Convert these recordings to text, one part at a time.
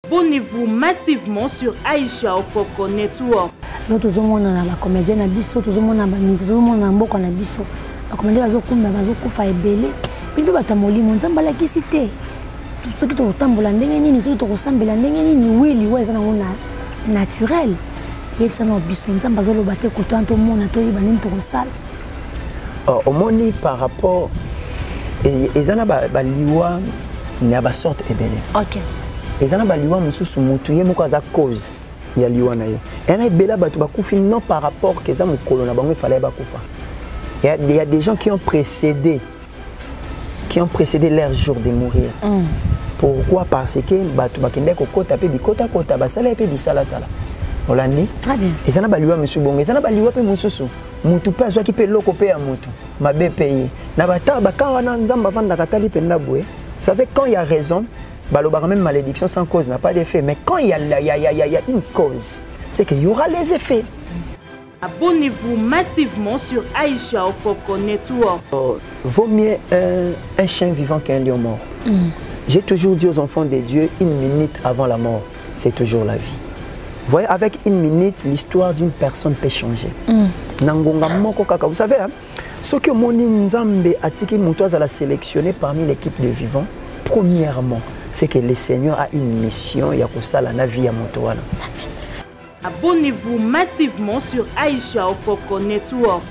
Abonnez-vous massivement sur Aïcha Okoko Network. Nous tous on a la comédie na biso, tous on a mise, tous on a mboko na biso. La comédie bazo kumba bazo kufa ebele. Bintu batamoli monzamba la kisite. Tout qui to tambola ndenge nini, tout to sambela ndenge nini, wili weza na ona naturel. Yesa no biso nzamba zo lobate ko tanto mona to yiba nini to sala. Au moni par rapport ezana ba liwa na ba sorte ebele. OK. Ezana ba liwa mususu mutu ye moko za cause ya liwa na yo. Ena ebela batu bakufi non par rapport que za mukolo na bango fallait bakufa. Il y a des gens qui ont précédé leur jour de mourir. Pourquoi? Parce que batu bakende ko kota pe bikota kota basala pe bisala sala. Olani? Très bien. Ezana ba liwa monsieur bongo, ezana ba liwa pe mususu. Mutu pe azwa ki pe loko pe ya mutu. Mabe payé. Na bata bakawa na nzamba vanda katali pe ndabwe. Vous savez quand il y a raison, baloba même malédiction sans cause n'a pas d'effet, mais quand il y a une cause, c'est qu'il y aura les effets. Abonnez-vous massivement sur Aïcha Okoko Network. Vaut mieux un chien vivant qu'un lion mort. J'ai toujours dit aux enfants de Dieu, 1 minute avant la mort, c'est toujours la vie. Vous voyez, avec 1 minute, l'histoire d'une personne peut changer. Vous savez, hein, ce que Moni Nzambe Atiki Moutoise a sélectionné parmi l'équipe de vivants, premièrement, c'est que le Seigneur a une mission, il y a pour ça la vie à Motoana. Abonnez-vous massivement sur Aïcha Okoko Network.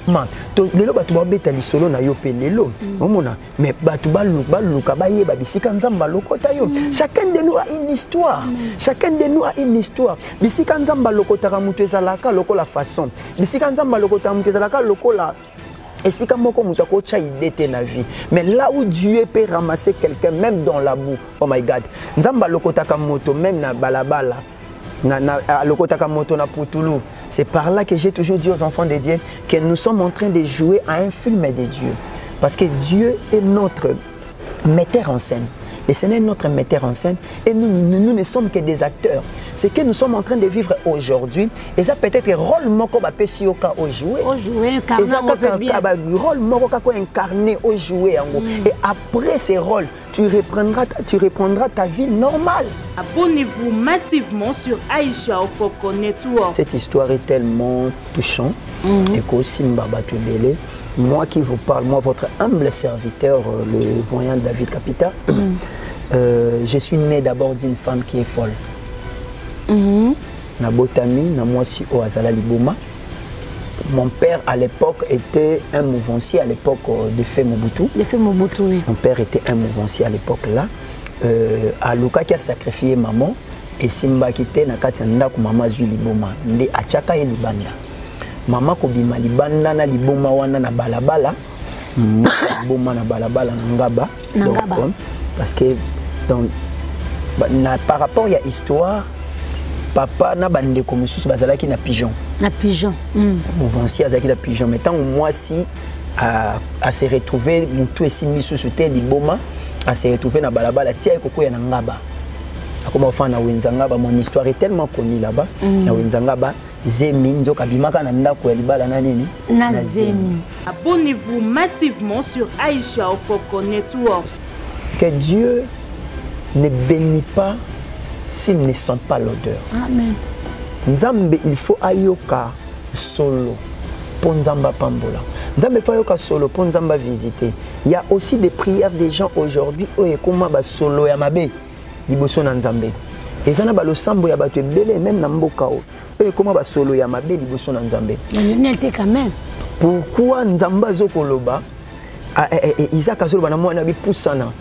Lelo batu babeta lisolo na yo pe lelo. Omona, mais batu baluka bayeba bisika nzamba lokota yo. Chacun de nous a une histoire. Chacun de nous a une histoire. Bisika nzamba lokota ka mutu ezalaka lokola façon. Bisika nzamba lokota mutu ezalaka lokola et si comme on a idée na vie, mais là où Dieu peut ramasser quelqu'un même dans la boue, oh my God, nzamba lokota ka moto même na balabala. C'est par là que j'ai toujours dit aux enfants de Dieu que nous sommes en train de jouer à un film de Dieu. Parce que Dieu est notre metteur en scène. Le Seigneur est notre metteur en scène et nous ne sommes que des acteurs. Ce que nous sommes en train de vivre aujourd'hui, et ça peut-être rôle moko ba pesioka au jouer. Au jouer, rôle moko ka incarné au jouer. Et après ces rôles, tu reprendras ta vie normale. Abonnez-vous massivement sur Aïcha Okoko Network. Cette histoire est tellement touchante. Et qu'aussi Mbaba Tubele, moi qui vous parle, moi votre humble serviteur, le voyant David Capita, je suis né d'abord d'une femme qui est folle. Na botami, na moi si au Azala Liboma. Mon père à l'époque était un mouvancier à l'époque de Fé Mobutu. De Fé Mobutu, oui. Mon père était un mouvancier à l'époque là. À Luka qui a sacrifié maman et Simba qui était na Katianda ku maman Zui Liboma. Nde achaka ye libanda. Maman ko bima libanda na liboma wana na balabala. Liboma na balabala na ngaba. Donc, parce que donc, par rapport à l'histoire, papa n'a pas de commission bazalaki na pigeon. Na pigeon. Mouvancier azaki na pigeon. Mais tant moi si à se retrouver mutu esimi sous terre liboma, à se retrouver na balabala tia ekoko ya ngaba. Akoma fa na wenzangaba, mon histoire est tellement connue là-bas. Na wenzangaba Zemi nzoka bimaka na ndako ya libala na nini? Na Zemi. Abonnez-vous massivement sur Aïcha Okoko Network. Que Dieu ne bénit pas s'il ne sent pas l'odeur. Amen. Nzambe, il faut ayoka solo pour Nzamba pambola. Nzambe faut ayoka solo pour Nzamba visiter. Il y a aussi des prières des gens aujourd'hui où ekoma ba solo ya mabe liboso na Nzambe. Et ça na ba losambo ya bato ebele même na mboka o. Et comment ba solo ya mabe liboso na Nzambe. L'honnêteté quand même. Pourquoi Nzamba zokoloba Isaac a solo na mwana bi poussana.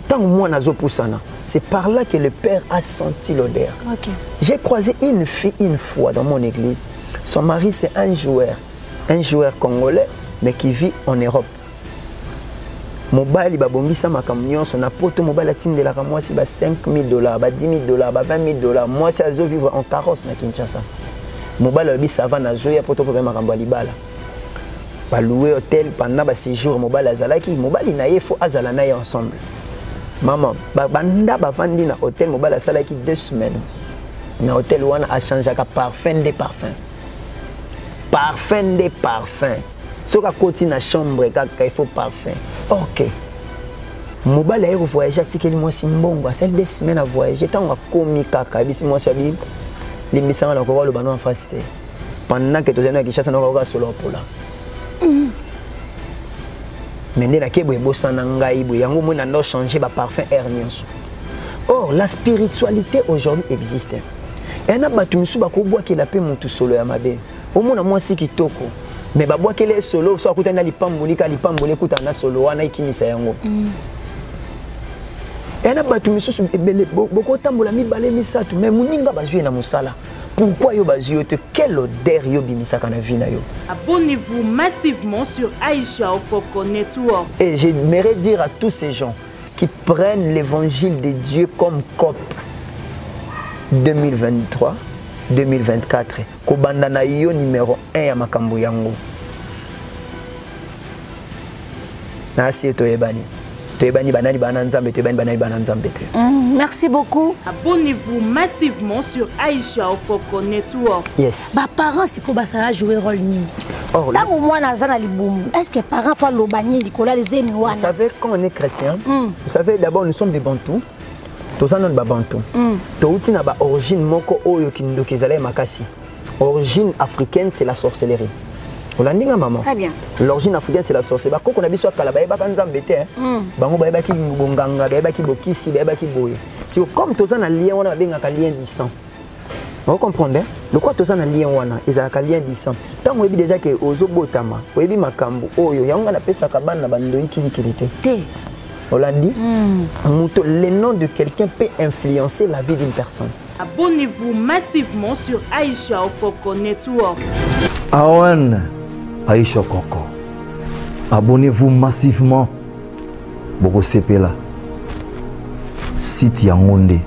Tant mwana zo poussana. C'est par là que le père a senti l'odeur. Okay. J'ai croisé une fille une fois dans mon église. Son mari c'est un joueur congolais mais qui vit en Europe. Mobile babongisa makamnyo son apoto mobile atindela ka moi si ba $5,000, ba $10,000, ba $20,000. Moi c'est azo vivre en carrosse na Kinshasa. Mobile bi ça va na zo ya poto ko makambo libala. Ba louer hôtel pendant ba séjour mobile azalaki mobile na ye faut azala na ye ensemble. Maman, banda bavandi na hôtel mobile asalaki 2 semaines. Na hôtel wana a changé ka parfum de parfum. Parfum de parfum. Ce qui a côté na chambre il faut parfum. OK. mobile a voyagé tikeli moi simbongo celle des semaines à voyager tant à komika kabisi moi sabi les missions la ko le bano en face pendant que tozana ki chasse na ko solo pour là mais ne la ke boye bosana ngai boye yango mo na no changer ba parfum air nyonso. Or la spiritualité aujourd'hui existe et na batu misu ba ko boa ke la pe mutu solo ya mabe au mona moi si kitoko mais ba boa ke le solo so akutana lipamboli kutana solo wana ikimisa yango. Et na batu misusu ebele boko tambola mibale misatu mais muninga bazui na musala. Pourquoi yo bazui te quelle odeur yo bimisaka na vie na yo. Abonnez-vous massivement sur Aïcha Okoko Network. Et j'aimerais dire à tous ces gens qui prennent l'évangile de Dieu comme COP 2023 2024 kobanda na yo numéro 1 ya makambo yango. Na si to ebani. Merci beaucoup. Abonnez-vous massivement sur Aïcha Okoko Network. Yes. Bah parents c'est pour ça jouer rôle ni. Tant moi nazana liboum. Est-ce que parents font l'obani likola les emi wana? Vous savez quand on est chrétien, vous savez d'abord nous sommes des bantous. Tous ça non ba bantou. Touti na ba origine moko oyo kindokezala makasi. Origine africaine c'est la sorcellerie. Olandinga maman. Très bien. L'origine africaine c'est la sorcellerie. Koko na biso kala ba nzambe te hein. Bango ba ki bonganga, ba ki bokisi, ba ki boye. Si comme toza na lien wana benga ka lien du sang. Vous comprenez? Le quoi toza na lien wana, ezala lien du sang. Tant on dit déjà que ozobotama, oyebi makambo oyo yanga na pesa ka bana bandoi kilikilité. Te. Olandi? Le nom de quelqu'un peut influencer la vie d'une personne. Abonnez-vous massivement sur Aïcha Okoko Network. Awen Aïcha Okoko. Abonnez-vous massivement. Boko sepela. Site Yangonde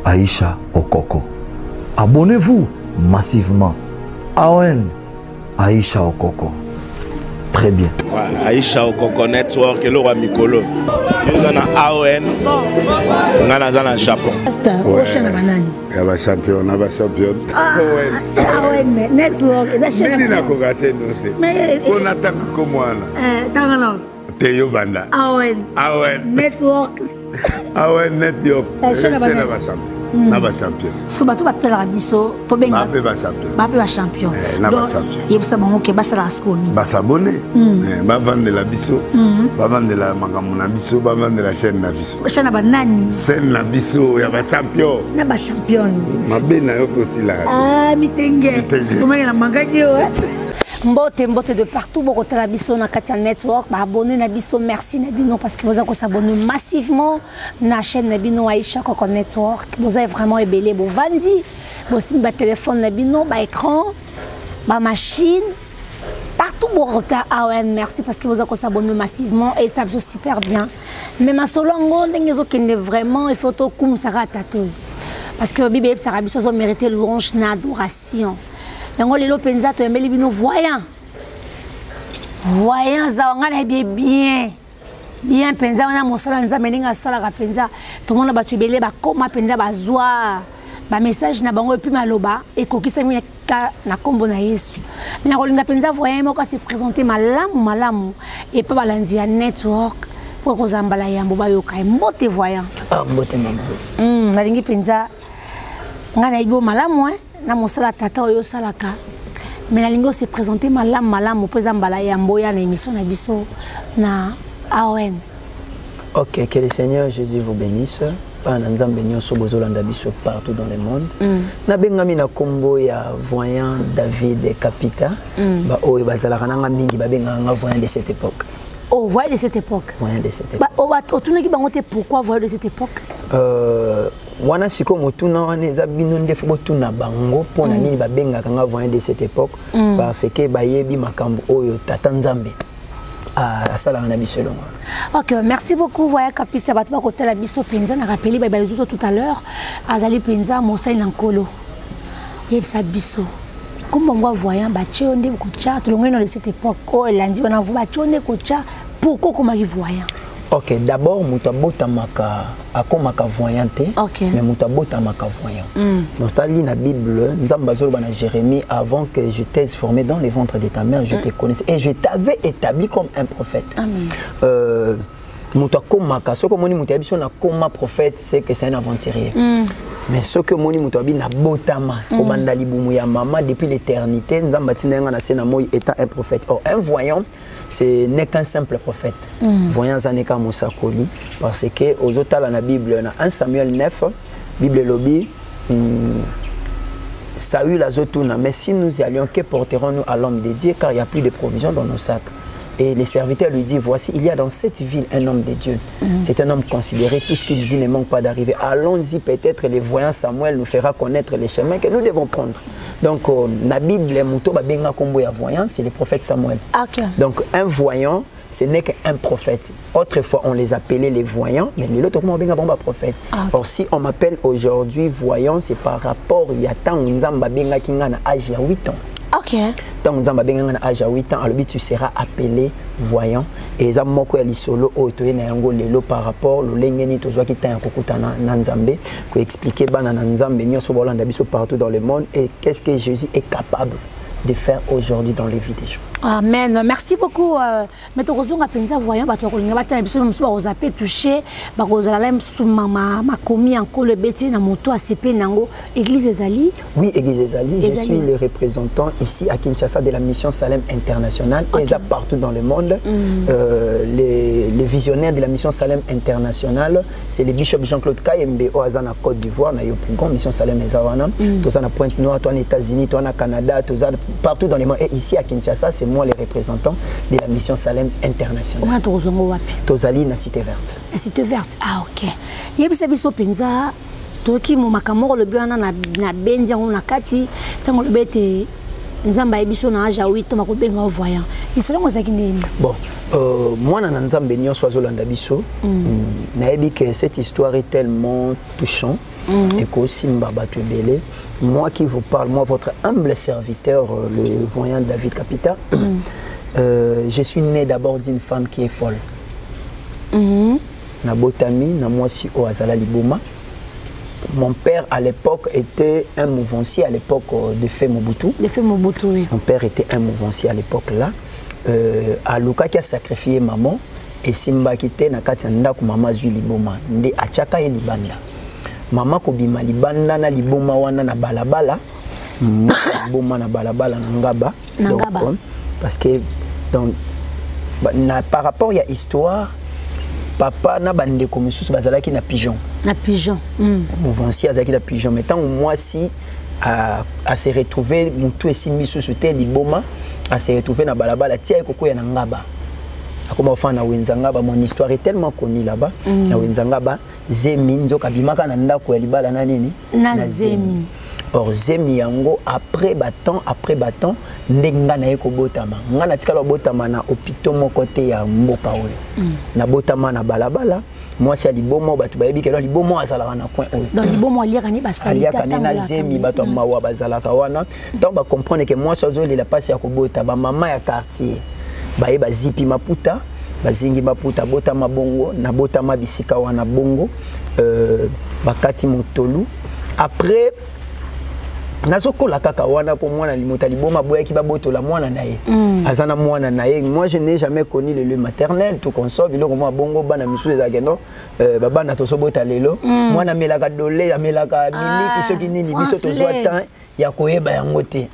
Aïcha Okoko. Abonnez-vous massivement. Awen Aïcha Okoko. Très bien. Aïcha Okoko Network et le roi Mikolo. Nous avons AON. Nous avons un Japon. Prochaine banane. Il y a un champion, il y a un champion. AON Network. Mais on attend comme moi. Théo Banda. AON Network. AON Network. C'est un champion. Ce que tu vas te faire biso, tu vas pas champion. Il faut savoir que basa la skoni. Basa abonné. Ba vendre la biso. Ba vendre la makamuna biso, ba vendre la chaîne na biso. Chaîne ba nani? Chaîne na biso ya ba champion. Na ba champion. Mabe na yo aussi là. Ah mitenge. Comment il a mangaki yo? Mbote de partout beaucoup de la biso na Katia Network ba abonner na biso merci na bino parce que vous avez s'abonner massivement na chaîne na bino Aïcha Okoko Network vous avez vraiment ébélé bo vandi bo sim ba téléphone na bino ba écran ba machine partout beaucoup AON merci parce que vous avez s'abonner massivement et ça joue super bien mais ma solongo ndengezo kende vraiment il faut to kum sara tato parce que bibe sara biso so mériter louange na adoration. Yango lelo penza to emeli bino voyant za ngana bien penza wana mosala nzambe ninga sala ka penza to mona batu belé ba koma penza bazwa ba message na bango epi maloba ekokisa mina ka na kombo na Yesu na kolinga penza voyant moko se présenter malamu et pas balanzi ya network pour ko zambala yambo ba yoka mbote voyant mbote maman na lingi penza ngana ibo malamu na mosala tata oyo salaka mais la lingo se présenter malamu pour zambala yambo ya na émission na biso na AON. OK, que le Seigneur Jésus vous bénisse. Pana nzambe nyonso bozolanda biso partout dans le monde. Na bengami na kombo ya voyant David Kapita ba oyo bazalaka nanga mingi ba benganga voyant de cette époque. Oh, voyant de cette époque. Voyant de cette époque. Ba o ba otunaki bango te pourquoi voyant de cette époque? Wana siko motuna wana eza bino ndefu botuna bango pona nini ba bengaka nga voyant de cette époque parce que bayebi makambo oyo tata nzambe asala na biso longa. OK, merci beaucoup voyant Kapita batba côté la biso penza na rappelé ba bazuzo tout à l'heure azali penza mosai na nkolo. Yebisa biso. Comme on voyant ba chonde ko cha to longa de cette époque oh lundi on a vu ba chonde ko cha pourquoi comme voyant. OK, d'abord mutabota maka akomaka voyante mais mutabota maka voyant. Dans ta ligne la Bible, nzamba zolo bana Jérémie avant que je t'ai formé dans les ventres de ta mère, je te connaissais et je t'avais établi comme un prophète. Muto komaka, ce que moni muto biso na koma prophète, c'est que c'est un aventurier. Mais ce que moni muto bi na botama, kobanda libumu ya mama depuis l'éternité, nzamba tinenga na sena moi étant un prophète. Or un voyant, ce n'est qu'un simple prophète. Voyant zaneka mosakoli parce que aux autres dans la Bible, na 1 Samuel 9, Bible lobby Saül a zotuna, mais si nous y allions, que porterons-nous à l'homme de Dieu, car il n'y a plus de provisions dans nos sacs. Et les serviteurs lui disent, voici, il y a dans cette ville un homme de Dieu. C'est un homme considéré, tout ce qu'il dit ne manque pas d'arriver. Allons-y, peut-être les voyants Samuel nous fera connaître les chemins que nous devons prendre. Donc, la Bible, les moutons, voyant, c'est le prophète Samuel. Okay. Donc, un voyant, ce n'est qu'un prophète. Autrefois, on les appelait les voyants, mais l'autre, on a un prophète. Or, si on m'appelle aujourd'hui voyant, c'est par rapport, il y a tant de âge à 8 ans. Ok. Tant que âge à 8 ans, alors tu seras appelé voyant. Et ça moko ya lisolo o to na yango lelo par rapport au lengeni to zwa kita ya kokutana na Nzambe ko expliquer bana na Nzambe nyoso bolanda biso partout dans le monde et qu'est-ce que Jésus est capable de faire aujourd'hui dans les vies des gens. Amen. Merci beaucoup. Mais tu as pensé voyant, tu as touché, commis encore le bêtise dans moto à CP Nango, Église Ezali. Oui, Église Ezali. Je suis le représentant ici à Kinshasa de la mission Salem International. Okay. Et partout dans le monde. Les visionnaires de la mission Salem International, c'est le bishop Jean-Claude Kayembe au Azana Côte d'Ivoire, na yo plus grand mission Salem Ezawana. Tous en Pointe-Noire, toi en États-Unis, toi en Canada, tous partout dans le monde. Et ici à Kinshasa, c'est moi les représentants de la mission Salem International. Tozali na Cité Verte. La Cité Verte, ah ok. Yebisa biso penza toki mo makamoko le bwana na benzi on na kati tango le bete nzamba yebiso na âge à 8 ans makobenga voyant. Isolo ngozaki nini? Bon, moi na nzambe nyonso azolanda biso. Nayebi que cette histoire est tellement touchante et qu'aussi mbabatu belé. Moi qui vous parle, moi votre humble serviteur, le voyant David Capita, je suis né d'abord d'une femme qui est folle. Na botami, na moi si au Azala Liboma. Mon père à l'époque était un mouvancier à l'époque de Fé Mobutu. De Fé Mobutu, oui. Mon père était un mouvancier à l'époque là. À Luka qui a sacrifié maman et Simba qui était na Katianda ku maman zui Liboma. Nde achaka e libanda. Maman kobima libanda na liboma wana na balabala. Liboma na balabala na ngaba. Donc, parce que donc, par rapport à l'histoire, papa n'a pas de commission bazalaki na pigeon. Na pigeon. Mouvancier azalaki na pigeon. Mais tant moi si à se retrouver mutu et simi sous liboma à se retrouver na balabala tia ekoko ya na ngaba. Comme enfin na wenzangaba, mon histoire est tellement connue là-bas. Na wenzangaba zemi nzoka bimaka na ndako ya libala na nini? Na zemi. Or zemi yango après battant ndenga na yeko botama. Nga na tikala botama na hôpital mon côté ya mboka oyo. Na botama na balabala. Moi c'est libomo batu bayebi ke libomo azala na coin oyo. Donc libomo aliaka ni basali tata na zemi batu mawa bazala kawana. Donc ba comprendre que moi sozo le la passe ya kobota ba mama ya quartier. Baye bazipi maputa bazingi maputa bota mabongo na bota mabisika wana bongo bakati motolu après nazokola kaka wana pour moi na limota liboma boya ki babotola mwana naye azana mwana naye. Moi je n'ai jamais connu le lieu maternel tout consort biloko moi bongo bana misu ezakeno baba na tosobota lelo mwana melaka dole amelaka miliki soki nini biso tozwa temps ya koyeba yango te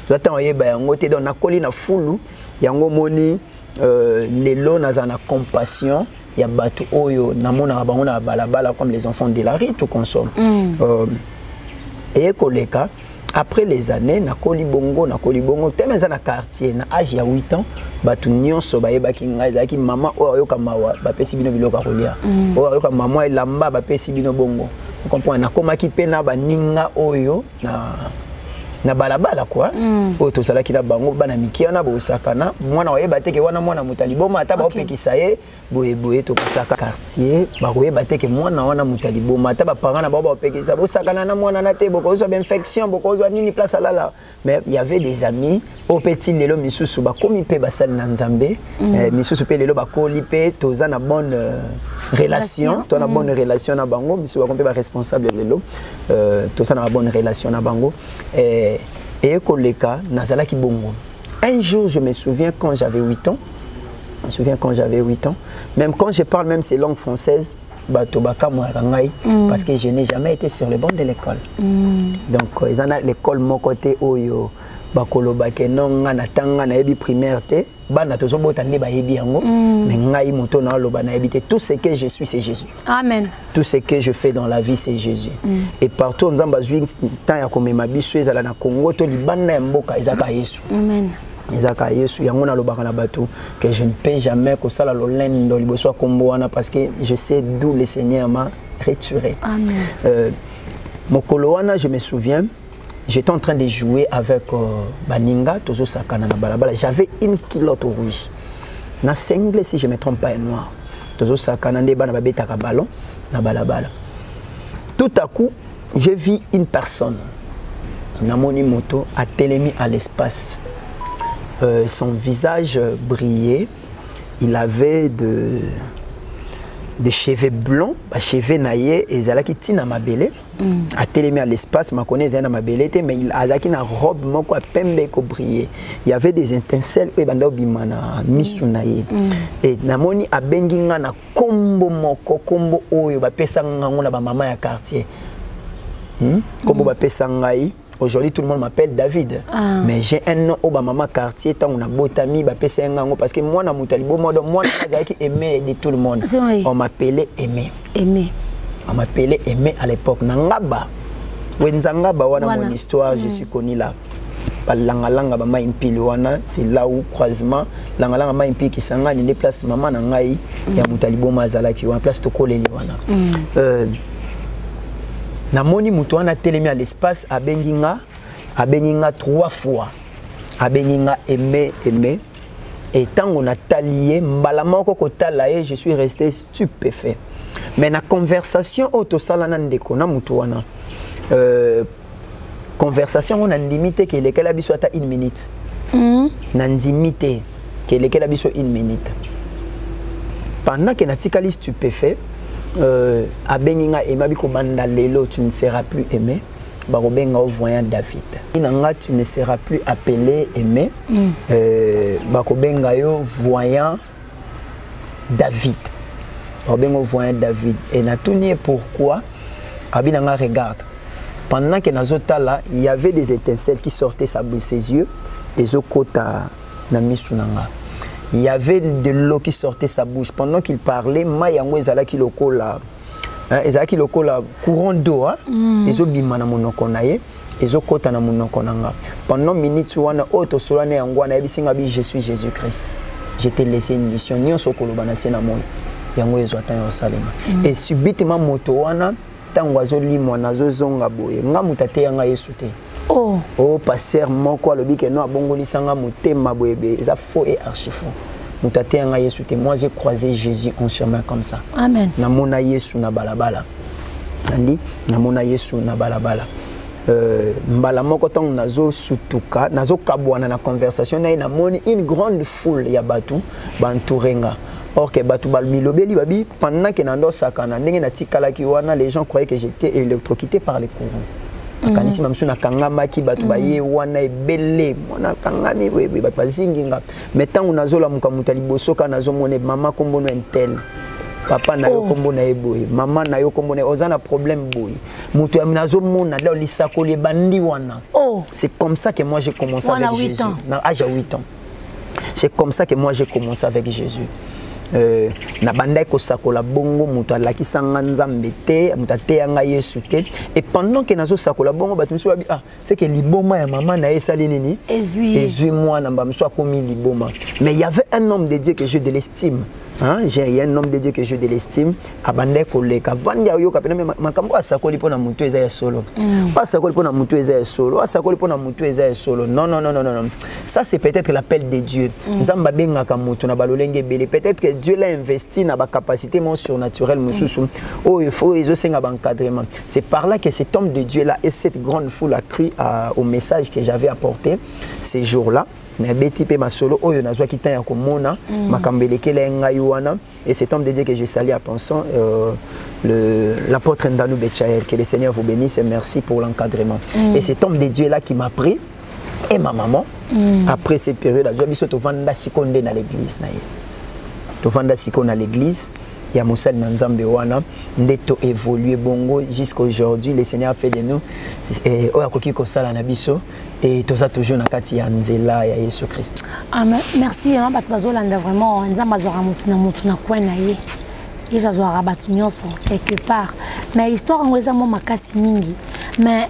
zwa oyeba yango te donc nakoli na fulu yango moni lelo nazana compassion ya batu oyo namona bango na balabala comme les enfants de la rue tout consomme et koleka après les années nakoli bongo tellement na quartier na âge ya 8 ans batu nyonso bayebaki ngai zaki mama oyo yoka mawa bapesi bino biloko kolia oyo yoka mama elamba bapesi bino bongo vous comprenez nakomaki pe na baninga oyo na balabala quoi oyo tozalaki na bango bana mikia na bosakana mwana oyeba teke wana mwana mutaliboma ata baopekisa ye boye tokosaka quartier bakoyeba teke mwana wana mutaliboma ata baparents na bao baopekisa bosakana na mwana na te bokozwa infection bokozwa nini place alala. Mais il y avait des amis au petit lelo misusu bakomi pe basali na Nzambe misusu pe lelo bakoli pe toza na bonne relation to na bonne relation na bango misusu bakomi pe ba responsable lelo toza na bonne relation na bango et koleka nazalaki bongo. Un jour je me souviens quand j'avais 8 ans Je me souviens quand j'avais 8 ans. Même quand je parle même ces langues françaises, parce que je n'ai jamais été sur les bancs de l'école. Donc, ils ont l'école mon côté oyo bakolo bakeno ngana tanga na ebi primaire te bana tozo botande ba yebi yango mais ngai moto na loba na ebité tout ce que je suis c'est Jésus. Amen. Tout ce que je fais dans la vie c'est Jésus. Et partout nzamba zwi temps ya komema biso ezala na Congo to libanda ya mboka ezaka Yesu. Amen. Ezaka Yesu yango na lobaka na bato que je ne peux jamais ko sala lolendo liboso kombo wana parce que je sais d'où le Seigneur m'a retiré. Amen. Mokolo wana je me souviens j'étais en train de jouer avec Baninga Tozo Sakana na balabala. J'avais une culotte rouge. Na single si je me trompe pas noir. Tozo Sakana nde bana babetaka ballon na balabala. Tout à coup, j'ai vu une personne. Namoni moto a télémi à l'espace. Son visage brillait. Il avait des cheveux blonds, des cheveux naillés, et il qui tina ma belle, a télémé à l'espace, ma connaît ma belle, mais il a une robe moko a pembe ko briller. Il y avait des étincelles et banda bimana misunaye. Et namoni a benginga na kombo moko kombo oyo ba pesa ngango na ba mama ya quartier. Kombo ba pesa ngai. Aujourd'hui, tout le monde m'appelle David. Mais j'ai un nom au maman quartier, tant on a botami, parce que moi, qui aimé de tout le monde. On m'appelait Aimé. Aimé. On m'appelait Aimé à l'époque. Nangaba. Wenzangaba, mon histoire, je suis connu là. Langalanga ba impili wana c'est là où croisement langalanga ma impili qui sanga ni place maman na ngai ya mutalibo mazala ki wana place to koleli wana. Namoni mutu wana télémi à l'espace à Benginga 3 fois à Benginga Aimé et tant on a talié mbalamoko ko talaye je suis resté stupéfait mais na conversation auto salana ndeko na mutu wana conversation on a limité que lesquels abiso ata 1 minute na limité que lesquels abiso 1 minute pendant que na tikali stupéfait à Beninga et Mabiko Banda Lelo, tu ne seras plus aimé. Barobenga au voyant David. Inanga, tu ne seras plus appelé aimé. Bakobenga yo voyant David. Barobenga au voyant David. Et na tout nié pourquoi Abinanga regarde. Pendant que Nazota là, il y avait des étincelles qui sortaient de ses yeux. Les okota na misunanga. Il y avait de l'eau qui sortait sa bouche. Pendant qu'il parlait, Mayango ezalaki lokola, ezalaki lokola courant d'eau. Ezo bima na monoko na ye, ezo kota na monoko nanga. Pendant minutes wana auto solane yangwana ebisinga bi je suis Jésus-Christ. Je t'ai laissé une mission. Nyonso koloba na sena moi. Yango ezo atanya osalema. Et subitement moto wana tango azo limwa nazo zonga boye. Nga mutate yanga Yesu te. Oh, pasteur moko alobi que non abongoli sanga motema boyebe, ça faux et archi faux. Mutate nga Yesu te. Moi j'ai croisé Jésus en chemin comme ça. Amen. Namona Yesu na balabala. Nandi namona Yesu na balabala. Mbala moko tong nazo sutuka, nazo kabwana na conversation na namoni une grande foule ya batu bantourenga. Or que batu balbilobeli babi pendant que nando sakana ndenge na tikala ki wana les gens croyaient que j'étais électrocuté par les courants. Kanisi mamsuna kangama ki batu baye wana ebele mona kangami webe bazinginga metangu nazola mukamuta liboso ka nazomone mama kombono entel papa na yo kombono eboye mama na yo kombono ozana problème boye mutu nazomona là lisako le bandi wana. C'est comme ça que moi j'ai commencé avec Jésus. À l'âge de 8 ans. C'est comme ça que moi j'ai commencé avec Jésus. Na banda ko sakola bongo mutu alakisa nzambe te mutate yanga Yesu te et pendant que nazo sakola bongo batumisi babi c'est que liboma ya mama na esali nini ezui moi na bamso akomi liboma mais il y avait un homme de Dieu que je de l'estime j'ai un homme de Dieu que je de l'estime abanda ko leka vanda yo kapena makambo asakoli pona mutu eza ya solo asakoli pona mutu eza ya solo asakoli pona mutu eza ya solo non ça c'est peut-être l'appel de Dieu nzamba bengaka mutu na balolenge belé peut-être que Dieu l'a investi dans la capacité surnaturelle oh il faut encadrement. C'est par là que cet homme de Dieu là et cette grande foule a crié au message que j'avais apporté ces jours-là. Et cet homme de Dieu que j'ai salué à pensant l'apôtre Ndanou Betchael, que le Seigneur vous bénisse et merci pour l'encadrement. Et cet homme de Dieu là qui m'a pris et ma maman après cette période, je suis venu dans l'église. tovanda siko na l'église ya mosali na nzambe wana ndeto évoluer bongo jusqu'à aujourd'hui. Le Seigneur a fait de nous oya koki kosala na biso et toza toujours na kati ya nzela ya Yesu Christ. Amen. Merci hein bato bazolanda vraiment nzambe azwaka mutu na coin na ye. Et j'azwaka bato nyonso quelque part. Mais histoire ngo eza mo makasi mingi. Mais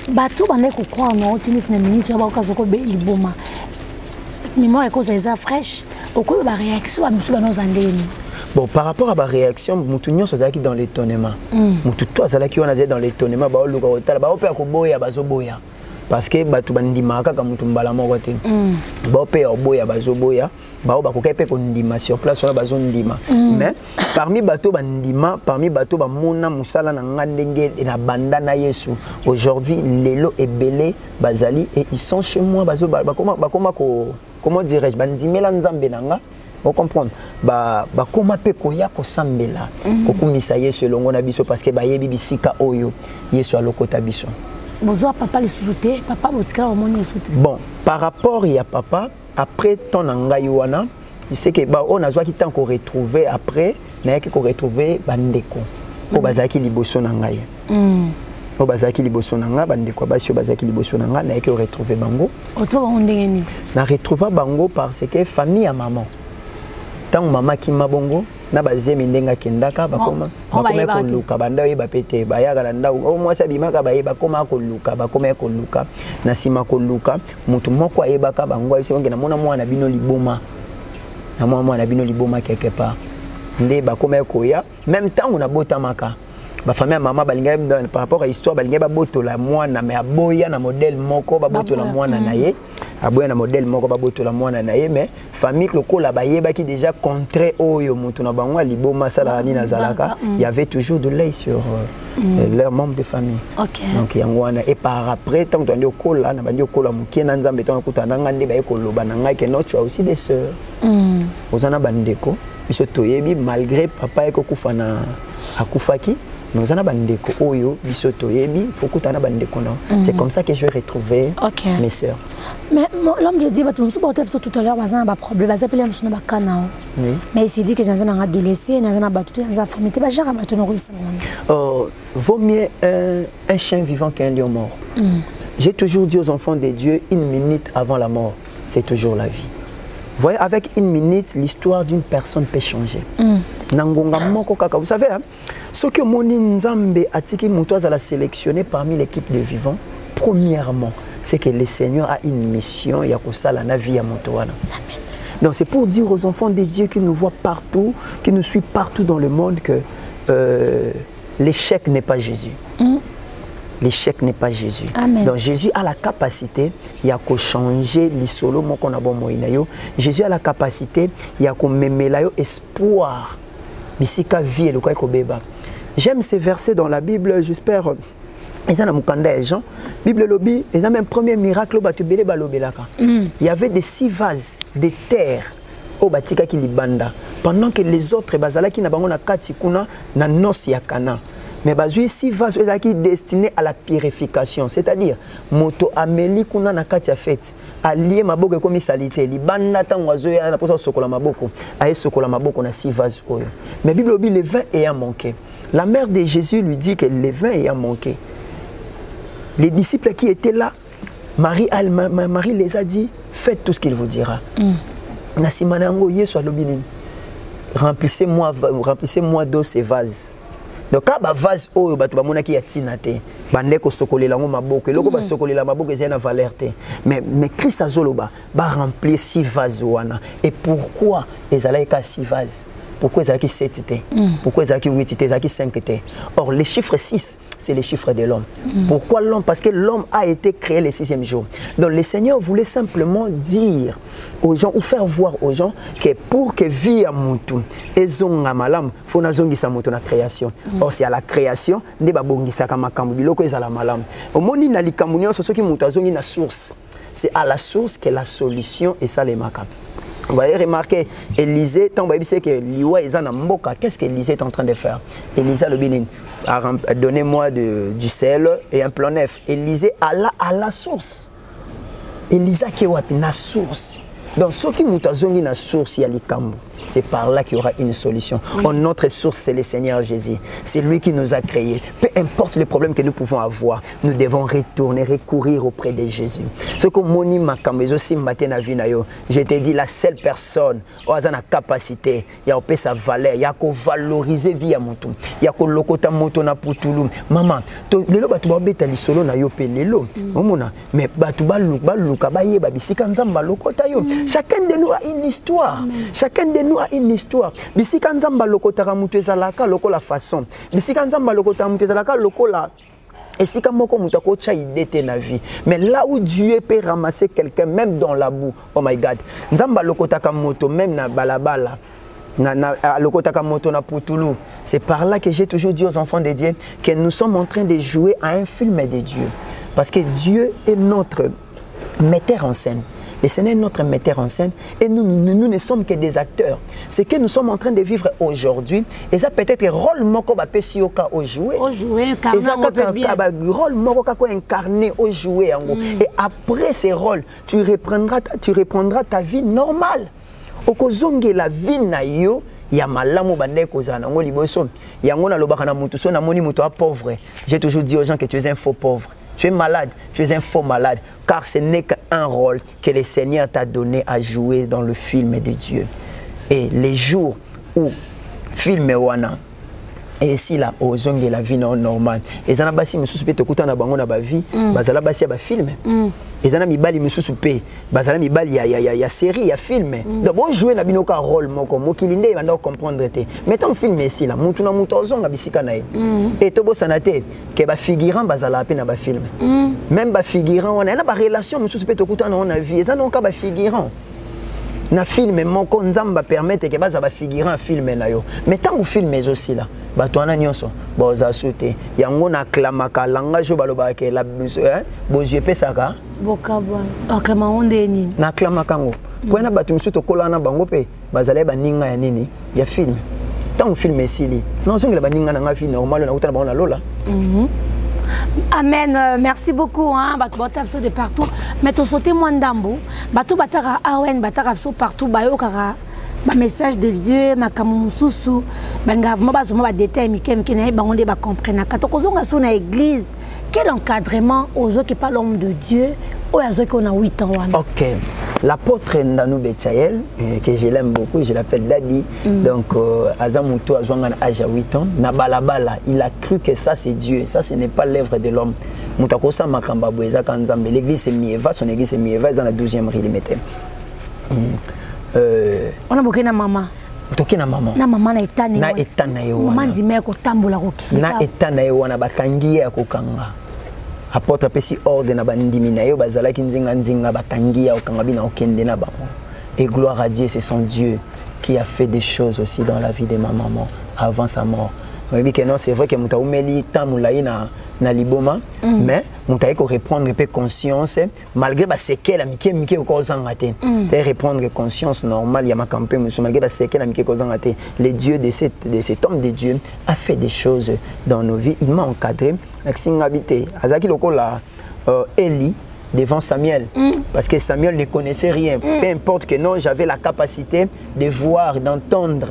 bato bande ko croire na otinis na minute ya ba okazoko be liboma. Mimo eko za fraîche. Oko ba réaction ba musu bano zandeni. Bon, par rapport à ma réaction, Moutounion Sozaki dans l'étonnement. Moutouto Azalaki on a dit dans l'étonnement, bah Luka Hotel, bah Opé Akoboya, Bazoboya. Parce que Batubandima, comme Mutumbala Morote. Bah Opé Oboya, Bazoboya, bah Obakokepe Kondima, sur place on a Bazondima. Mais parmi Bateau Bandima, parmi Bateau Bamona, Moussala, Nangandenge et la Bandana Yesu. Aujourd'hui, Lélo et Belé, Bazali, et ils sont chez moi, Bazo, comment dirais-je, Bandimela Nzambenanga. Vous comprenez? Comment peut koya ko sambela kokumisa Yesu longo na biso parce que ba yebi bisika oyo Yesu alokota biso. Bozo papa le souté, papa botika omoni souté. Bon, par rapport il y a papa après ton ngai wana, je sais que on a qui tant qu'on retrouver après, mais qui qu'on retrouver bandeko. O bazaki liboso na ngai. O bazaki liboso na nga bandeko basio bazaki liboso na nga na qui retrouver bango. Oto ba ndengeni. Na retrouver bango parce que famille à maman. Tant maman qui m'a bongo na bazemi ndenga kendaka bakoma ko luka banda yeba pete bayaga landa o moi sabimaka bayeba koma ko luka bakoma ko luka na sima ko luka mutu moko ayebaka bango abisonge na mona mwana bino liboma na mwana bino liboma quelque part nde bakoma ko ya même temps on a botamaka ba famille à maman balinga par rapport à histoire balinga ba botola mwana mais aboya na modèle moko ba botola mwana na ye aboya na modèle moko ba botola mwana na ye mais famille lokola bayeba qui déjà contre oyo mutu na bango liboma sala ni nazalaka il y avait toujours de l'œil sur leurs membres de famille. Donc yangwana et par après tant que on kola na bandi kola mukie na nzambe tant kutana ngande ba ekoloba na ngai que non tu as aussi des sœurs. Ozana bandeko biso toyebi malgré papa ekokufa na akufaki. Nous avons bandeko oyo bisoto yebi fokutana bandeko non. C'est comme ça que je vais retrouver mes sœurs. Mais l'homme de Dieu va tout à l'heure bazana ba problème bazapeli msuna bakana. Mais il s'est dit que dans un adolescent dans un batu dans un famille ba jara matino ruisa. Vaut mieux un chien vivant qu'un lion mort. J'ai toujours dit aux enfants de Dieu 1 minute avant la mort, c'est toujours la vie. Vous voyez, avec 1 minute, l'histoire d'une personne peut changer. Vous savez, hein, ce que Moni Nzambe Atiki Moutoise a sélectionné parmi l'équipe de vivants, premièrement, c'est que le Seigneur a une mission, il y a que ça la vie à Moutoana. Donc c'est pour dire aux enfants de Dieu qui nous voient partout, qui nous suivent partout dans le monde que l'échec n'est pas Jésus. L'échec n'est pas Jésus. Amen. Donc Jésus a la capacité, il y a qu'à changer l'isolo qu'on a bon moïnayo. Jésus a la capacité, il y a qu'à mémé espoir. Bisika vie et le quoi beba. J'aime ces versets dans la Bible, j'espère. Ils ont mukanda Jean. Bible lobby, ils ont même premier miracle batubele balobelaka. Il y avait des 6 vases de terre au batika ki libanda. Pendant que les autres bazala qui na bango na kati kuna na nos ya Kana. Mais bazui si vases qui destiné à la purification, c'est-à-dire moto ameli kuna na kati ya fête allié maboko comme salité libanda tango azoya na posa sokola maboko aye sokola maboko na 6 vases oyo. Mais Bible dit le vin ayant manqué. La mère de Jésus lui dit que le vin ayant manqué. Les disciples qui étaient là, Marie les a dit faites tout ce qu'il vous dira. Na simanango Yesu alobini remplissez-moi d'eau ces vases. Donc quand ba vase oyo batu bamona ki yatina te bande ko sokolela ngo maboko eloko ba sokolela maboko ezana valeur te mais Christ azoloba ba remplir 6 vases wana et pourquoi ezala ka 6 vases pourquoi ezala ki 7 te pourquoi ezala ki 8 te ezala ki 5 te or le chiffre 6 c'est le chiffre de l'homme. Pourquoi l'homme? Parce que l'homme a été créé le 6e jour. Donc le Seigneur voulait simplement dire aux gens ou faire voir aux gens que pour que vie à mutu ezonga malam faut na zongisa mutu na création. Or c'est à la création nde babongisa ka makambu biloko ezala malam. Omoni na likambu nyonso soki mutu azongi na source. C'est à la source que la solution est ça les makambu. Vous allez remarquer, Élisée, tant que que Liwa est en mboka, qu'est-ce qu'Élisée est en train de faire? Élisée le bénin, donnez-moi du sel et un plan neuf. Élisée à la source. Élisée qui est la source. Donc ce qui nous a na source ya likambo, c'est par là qu'il y aura une solution. Notre source, c'est le Seigneur Jésus. C'est lui qui nous a créés. Peu importe les problèmes que nous pouvons avoir, nous devons retourner, recourir auprès de Jésus. Ce que moni makambezo aussi matin na vie na yo, je te dis la seule personne qui a la capacité, il a sa valeur, il a valoriser vie à moto, il a lokota moto na putulu. Maman, to lelo batu ba beta lisolo na yo pe lelo. Omona, mais batu ba luka ba yeba bisika nzamba lokota yo. Chacun de nous a une histoire. Chacun de nous a une histoire. Bisika nzamba lokota mutu ezalaka lokola façon. Bisika nzamba lokota mutu ezalaka lokola. Et si comme tu as idée na vie, mais là où Dieu peut ramasser quelqu'un, même dans la boue, oh my God, nzamba lokota kamoto, même na balabala, lokota kamoto na putulu, c'est par là que j'ai toujours dit aux enfants de Dieu que nous sommes en train de jouer à un film de Dieu, parce que Dieu est notre metteur en scène. Le Seigneur est notre metteur en scène et nous ne sommes que des acteurs. Ce que nous sommes en train de vivre aujourd'hui, et ça peut-être un rôle moko ba pesi yoka au jouer. Au jouer, rôle moko ka incarné au jouer. Et après ces rôles, tu reprendras ta vie normale. Okozonge la vie na yo. Il y a malamu bande kozana ngo liboso. Yango na lobaka na mutu so na moni mutu a pauvre. J'ai toujours dit aux gens que tu es un faux pauvre. Tu es malade, tu es un faux malade, car ce n'est qu'un rôle que le Seigneur t'a donné à jouer dans le film de Dieu. Et les jours où film wana et ici là aux gens de la vie normale, et ça n'a pas si monsieur peut écouter na bango na ba vie, bazala basi ba film. Et ça n'a mi bali monsieur soupe, bazala mi bali ya série, ya film. Donc bon jouer na binoka rôle moko mokilinde va no comprendre te. Mettons film ici là, mutu na mutu ozonga bisika na ye. Et to bosana te que ba figurant bazala pe na ba film. Même ba figurant on a ba relation monsieur peut écouter na vie, et ça non ka ba figurant. Na film moko nzamba permettre que baza ba figurant film na yo. Mais tant que film aussi là, bato ana nyonso boza sauter. Yango na klamaka langage baloba ke la bozue pesaka bokaba aklama onde nini. Na klamaka ngo. Pour na bato msuto kola na bango pe bazala ba ninga ya nini ya film. Tant que film esili. Non zonge la ba ninga na vie normal na utana ba na lola. Amen. Merci beaucoup. Bato batapso de partout. Mais tu sauté moins d'ambo. Bato batara awen batapso partout. Bayo kara ba message de Dieu. Ma kamususu. Bengavement bazoma ba détail mikem qui n'a pas on ba comprendre. Quand on kozonga sur na église, quel encadrement aux autres qui pas l'homme de Dieu ou à ceux qui ont 8 ans. Ok. L'apôtre Ndanou Betchael, que je l'aime beaucoup, je l'appelle Daddy. Donc, Azamuto a joué à 8 ans. Nabalabala, il a cru que ça c'est Dieu, ça ce n'est pas l'œuvre de l'homme. Mutakosa Makamba Boueza Kanzambe, l'église est Mieva, son église est Mieva, dans la 12e rue Limité. On a beaucoup de maman. Toki na maman. Na maman na etane. Na etane yo. Maman dit mais ko tambola ko kika. Na etane yo na bakangi ya kokanga. Apôtre pesi ordre na bandimi na yo bazala ki nzinga bakangi ya kokanga bina okende na bango. Et gloire à Dieu, c'est son Dieu qui a fait des choses aussi dans la vie de ma maman avant sa mort. Oui, que non, c'est vrai que muta umeli tamulaï na liboma, mais muta eko reprendre peu conscience malgré ba séquelles mike ko zangate. Et reprendre conscience normale ya makampe monsieur malgré ba séquelles mike ko zangate. Le Dieu de cet homme de Dieu a fait des choses dans nos vies, il m'a encadré avec singabité. Azaki lokola Eli devant Samuel, parce que Samuel ne connaissait rien. Peu importe que non, j'avais la capacité de voir, d'entendre,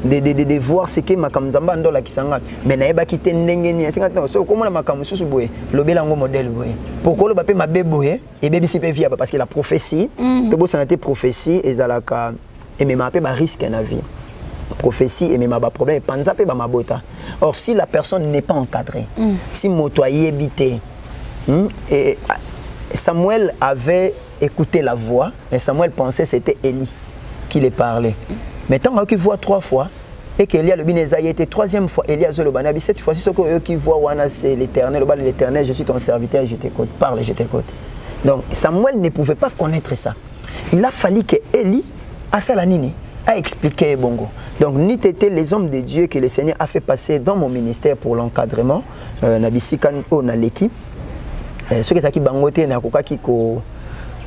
de voir ce que Makamzamba ndola kisanga. Mais naeba kite ndengeni, so comment la Makamususu boye, lobelango modèle boye. Pourquoi le bapé ma bébé et bébé si via parce que la prophétie, to bo sanate prophétie et zalaka et me mapé ba risque na vie. Prophétie et même problème panza pe ba mabota. Or si la personne n'est pas encadrée, si motoyer habité et Samuel avait écouté la voix, mais Samuel pensait que c'était Élie qui les parlait. Mais tant qu'il voit 3 fois, et qu'Élie a le Binézaï était 3e fois, Élie a le Banabi, cette fois-ci, ce qui voit, c'est l'Éternel, l'Éternel, je suis ton serviteur, je t'écoute, parle, je t'écoute. Donc Samuel ne pouvait pas connaître ça. Il a fallu que Élie, à Salanini, a expliqué Bongo. Donc, ni t'étais les hommes de Dieu que le Seigneur a fait passer dans mon ministère pour l'encadrement, Nabisikan O Naleki. Ce qui est bangoté na kokaki ko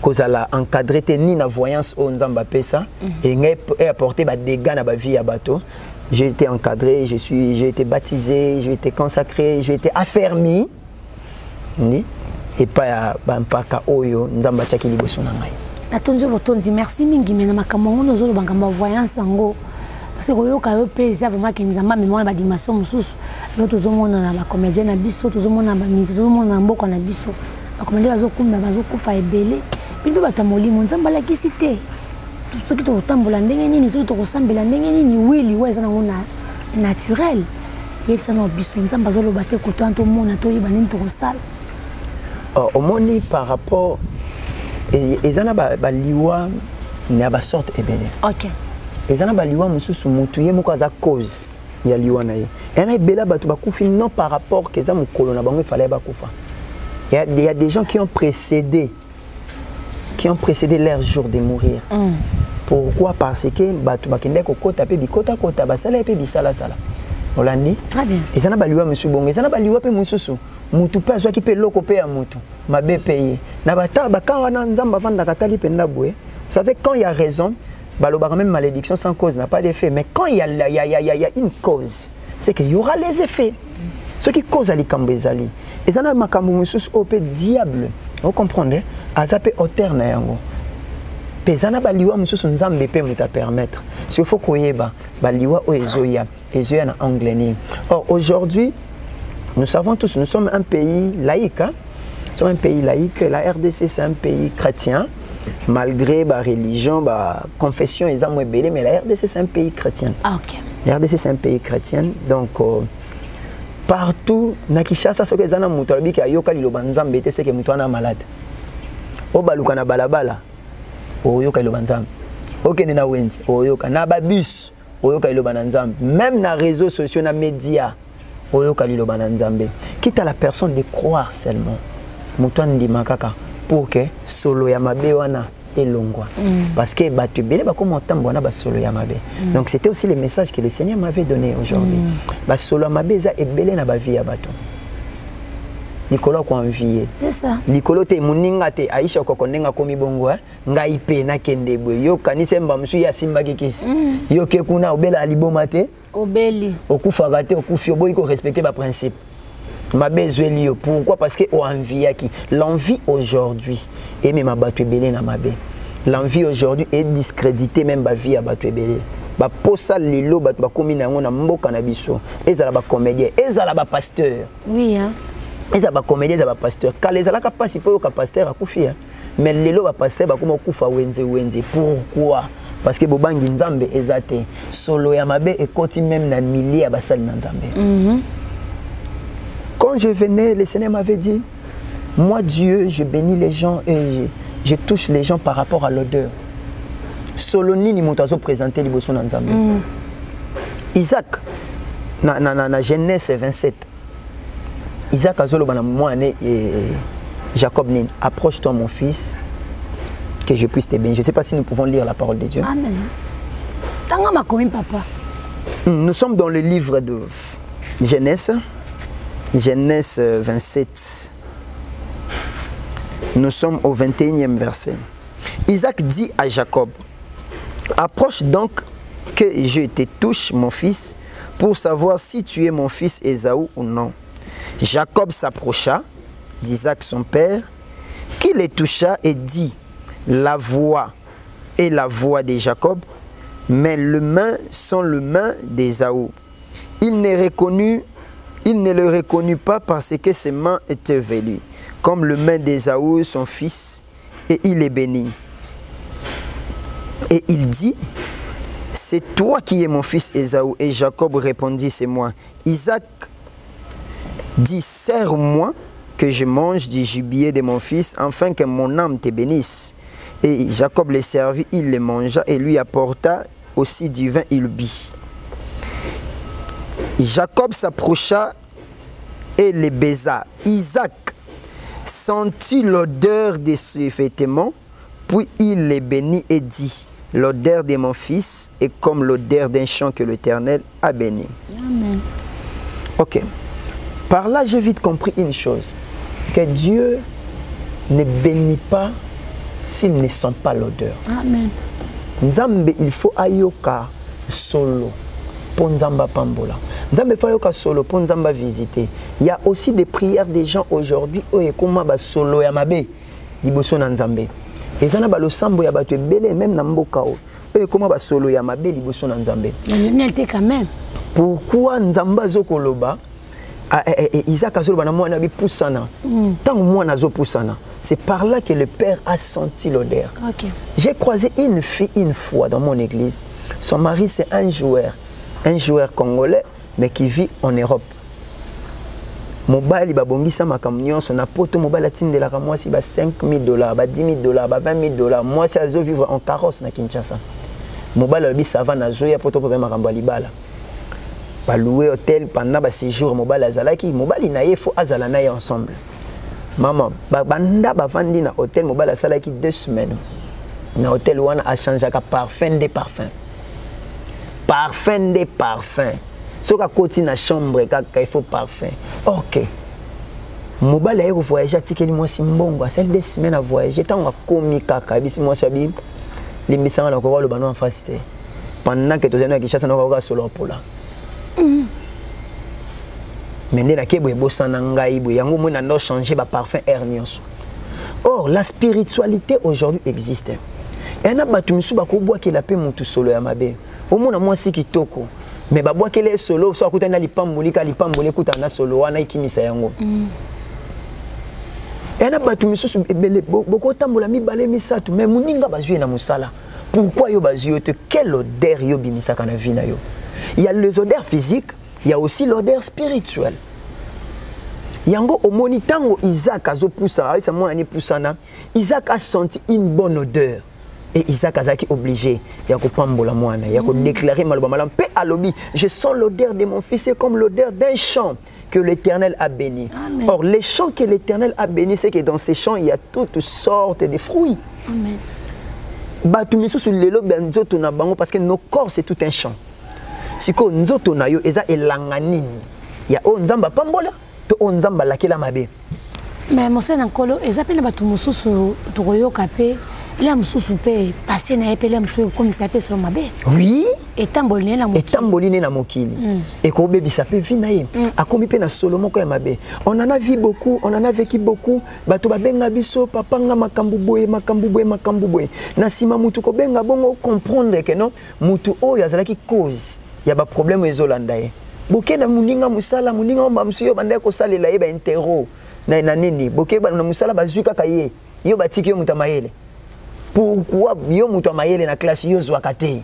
kozala encadré ni na voyance au nzamba pesa et apporter ba dégâts na ba vie à bateau. J'ai été encadré, j'ai été baptisé, j'ai été consacré, j'ai été affermi ni et pas ba mpaka oyo nzamba tchaki liboso na ngai. natonzi botonzi merci mingi mais na makambo ngo nozolo bangamba voyance ngo parce que koyoka yo pe ça vraiment que nzamba mais moi ba dimension mususu yo tozomona na ba comédien na biso tozomona ba mise tozomona mboko na biso ba comédien bazokumba bazokufa ebele bintu batamolimo nzamba la kisite soki tokotambola ndenge nini soki tokosambela ndenge nini wili weza nango naturel yekisa na biso nzamba azoloba te koto antomona toyeba nini tokosala omoni par rapport ezana baliwa na basorte ebele ok ezana baliwa mosusu mutu ye moko aza cause ya liwa na ye ena ebela bato bakufi non par rapport que eza mokolo na bango efale bakufa il y a des gens qui ont précédé leur jour de mourir pourquoi parce que bato bakende kokota pe bikota kota basala pe bisala sala olandi très bien ezana baliwa monsieur bongo ezana baliwa pe mosusu mutu pe azwaki pe loko pe ya mutu mabe peye na bata bakanga na nzamba vanda katali pe ndabwe vous savez quand il y a raison balobaka même malédiction sans cause n'a pas d'effet mais quand il y a une cause c'est qu'il y aura les effets ce qui cause ali kambezali ezana makambo mosusu o pe diable vous comprenez azape auteur na yango pezana baliwa mosusu nzambe pe muta permettre s'il faut koyeba baliwa o ezoya na anglais ni or aujourd'hui nous savons tous nous sommes un pays laïque hein? Nous sommes un pays laïque la RDC c'est un pays chrétien malgré la religion la confession ils ont ébélé mais la RDC c'est un pays chrétien la RDC c'est un pays chrétien donc partout na Kinshasa ce que zana mutu alobiki ayoka liloba nzambe te c'est que mutu ana malade o baluka na balabala oyoka liloba nzambe okende na wenzi oyoka na babus oyoka liloba na nzambe même na réseaux sociaux na médias oyoka liloba na nzambe quitte à la personne de croire seulement mutu andima kaka pour que solo ya mabe wana elongwa parce que batu bele ba comme tambo na ba solo ya mabe donc c'était aussi le message que le Seigneur m'avait donné aujourd'hui ba solo ya mabe za ebele na ba vie ya bato Nikolo ko envier c'est ça Nikolo te muninga te Aisha ko ndenga komi bongo ngai pe na kende boy yo kanise mba musu ya simba kikisi yo ke kuna obela aliboma te obeli okufa te okufi boy ko respecter ba principe ma besoin pourquoi parce que envie qui l'envie aujourd'hui et même abattu belé na mabe l'envie aujourd'hui est discrédité même ba vie abattu belé ba posa lelo ba komi na ngona mboka na biso ezala ba comédien ezala ba pasteur oui hein ezala ba comédien ezala ba pasteur kala ezala ka pasi po ka pasteur akufi mais lelo ba pasteur ba koma kufa wenze pourquoi parce que bobangi nzambe ezate solo ya mabe ekoti même na milliers ya basali na nzambe Quand je venais, le Seigneur m'avait dit, moi Dieu, je bénis les gens et je touche les gens par rapport à l'odeur. Soloni ni moutazo présenté liboso na nzambe. Isaac, na Genèse 27. Isaac azolo bana moane et Jacob nin, approche-toi mon fils, que je puisse te bénir. Je ne sais pas si nous pouvons lire la parole de Dieu. Amen. Tanga ma komi papa. Nous sommes dans le livre de Genèse. Genèse 27. Nous sommes au 21e verset. Isaac dit à Jacob, approche donc que je te touche, mon fils, pour savoir si tu es mon fils Ésaü ou non. Jacob s'approcha d'Isaac son père, qui le toucha et dit, la voix est la voix de Jacob, mais les mains sont les mains d'Ésaü. Il ne le reconnut pas parce que ses mains étaient velues, comme le main d'Ésaü, son fils, et il est béni. Et il dit, c'est toi qui es mon fils Ésaü. Et Jacob répondit, c'est moi. Isaac dit, serre-moi que je mange du gibier de mon fils, afin que mon âme te bénisse. Et Jacob le servit, il le mangea et lui apporta aussi du vin, il but. Jacob s'approcha et le baisa. Isaac sentit l'odeur de ses vêtements, puis il les bénit et dit, l'odeur de mon fils est comme l'odeur d'un champ que l'Éternel a béni. Amen. Ok. Par là, j'ai vite compris une chose, que Dieu ne bénit pas s'il ne sent pas l'odeur. Amen. Nzambe, il faut ayoka solo. Pour Nzamba Pambola. Nzambe fayoka solo pour Nzamba visiter. Il y a aussi des prières des gens aujourd'hui où comment ba solo ya mabe liboso na Nzambe. Et ça n'a pas le sambo ya bato belé même na mboka o. Et comment ba solo ya mabe liboso na nzambe. L'honnêteté quand même. Pourquoi nzamba zokoloba Isaac azoloba na mwana bi poussana. Tant mwana zo poussana. C'est par là que le père a senti l'odeur. Okay. J'ai croisé une fille une fois dans mon église. Son mari c'est un joueur congolais mais qui vit en Europe. Mobile babongisa makamnyo son apoto mobile atindelaka mwasi ba $5,000 ba $10,000 ba $20,000 mwasi azo vivre en carrosse na Kinshasa. Mobile bi sava na zo ya poto pour makambo libala. Ba louer hôtel pendant ba séjour mobile azalaki mobile na ye faut azala na ye ensemble. Maman banda ba vandi na hôtel mobile asalaki 2 semaines. Na hôtel wana a changé ka parfum des parfums. Parfum des parfums. Si on a na chambre, il faut parfum. Ok. Mobile a voyagé, il moi simbongo. Celle des semaines à voyager, tant on a commis caca, bis moi sabi, les messants la le banon en face. Pendant que tu es qui chasse na solo pour là. Mais na ke bo sanangai bo yango mo na no changer ba parfum air nyonso. Or la spiritualité aujourd'hui existe. Et na batu misu ba ko boa ke la pe mutu solo ya mabe. Au moins moi si kitoko. Mais babwa kele solo so akuta na lipamboli kuta na solo wana ikimisa yango. Ena batu misusu ebele boko tambola mibale misatu mais muninga bazui na musala. Pourquoi yo bazui te quelle odeur yo bimisaka na vie na yo? Il y a les odeurs physiques, il y a aussi l'odeur spirituelle. Yango omoni tango Isaac azopusa, ça moi ani pusana, Isaac a senti une bonne odeur. Et Isaac Azaki obligé, il y a déclarer malbamalam paix à l'obi. Je sens l'odeur de mon fils, c'est comme l'odeur d'un champ que l'Éternel a béni. Amen. Or, les champs que l'Éternel a béni, c'est que dans ces champs, il y a toutes sortes de fruits. Amen. Parce que nos corps, c'est tout un champ. Si nous avons un elanganini, il y a un zamba pambola, un zamba lakela mabe. Mais mon seigneur Nkolo, ils appellent les gens qui capé. Il a passé na epele msusu comme ça peut sur mabe. Oui. Et tamboliner na mokili. Et tamboliner na mokili. Et ko bebi ça peut vina ye. Akomi pe na Solomon ko mabe. On en a vu beaucoup, on en a vécu beaucoup. Bato ba benga biso papa nga makambu boye. Na sima mutu ko benga bongo comprendre que non mutu o yazalaki cause. Ya ba problème ezolanda ye. Boke na muninga musala muninga ba msuyo banda ko salela ye ba intero. Na nini boke ba na musala bazuka kaye. Yo batiki yo mutamayele. Pourquoi yo muto mayele na classe yo zwakate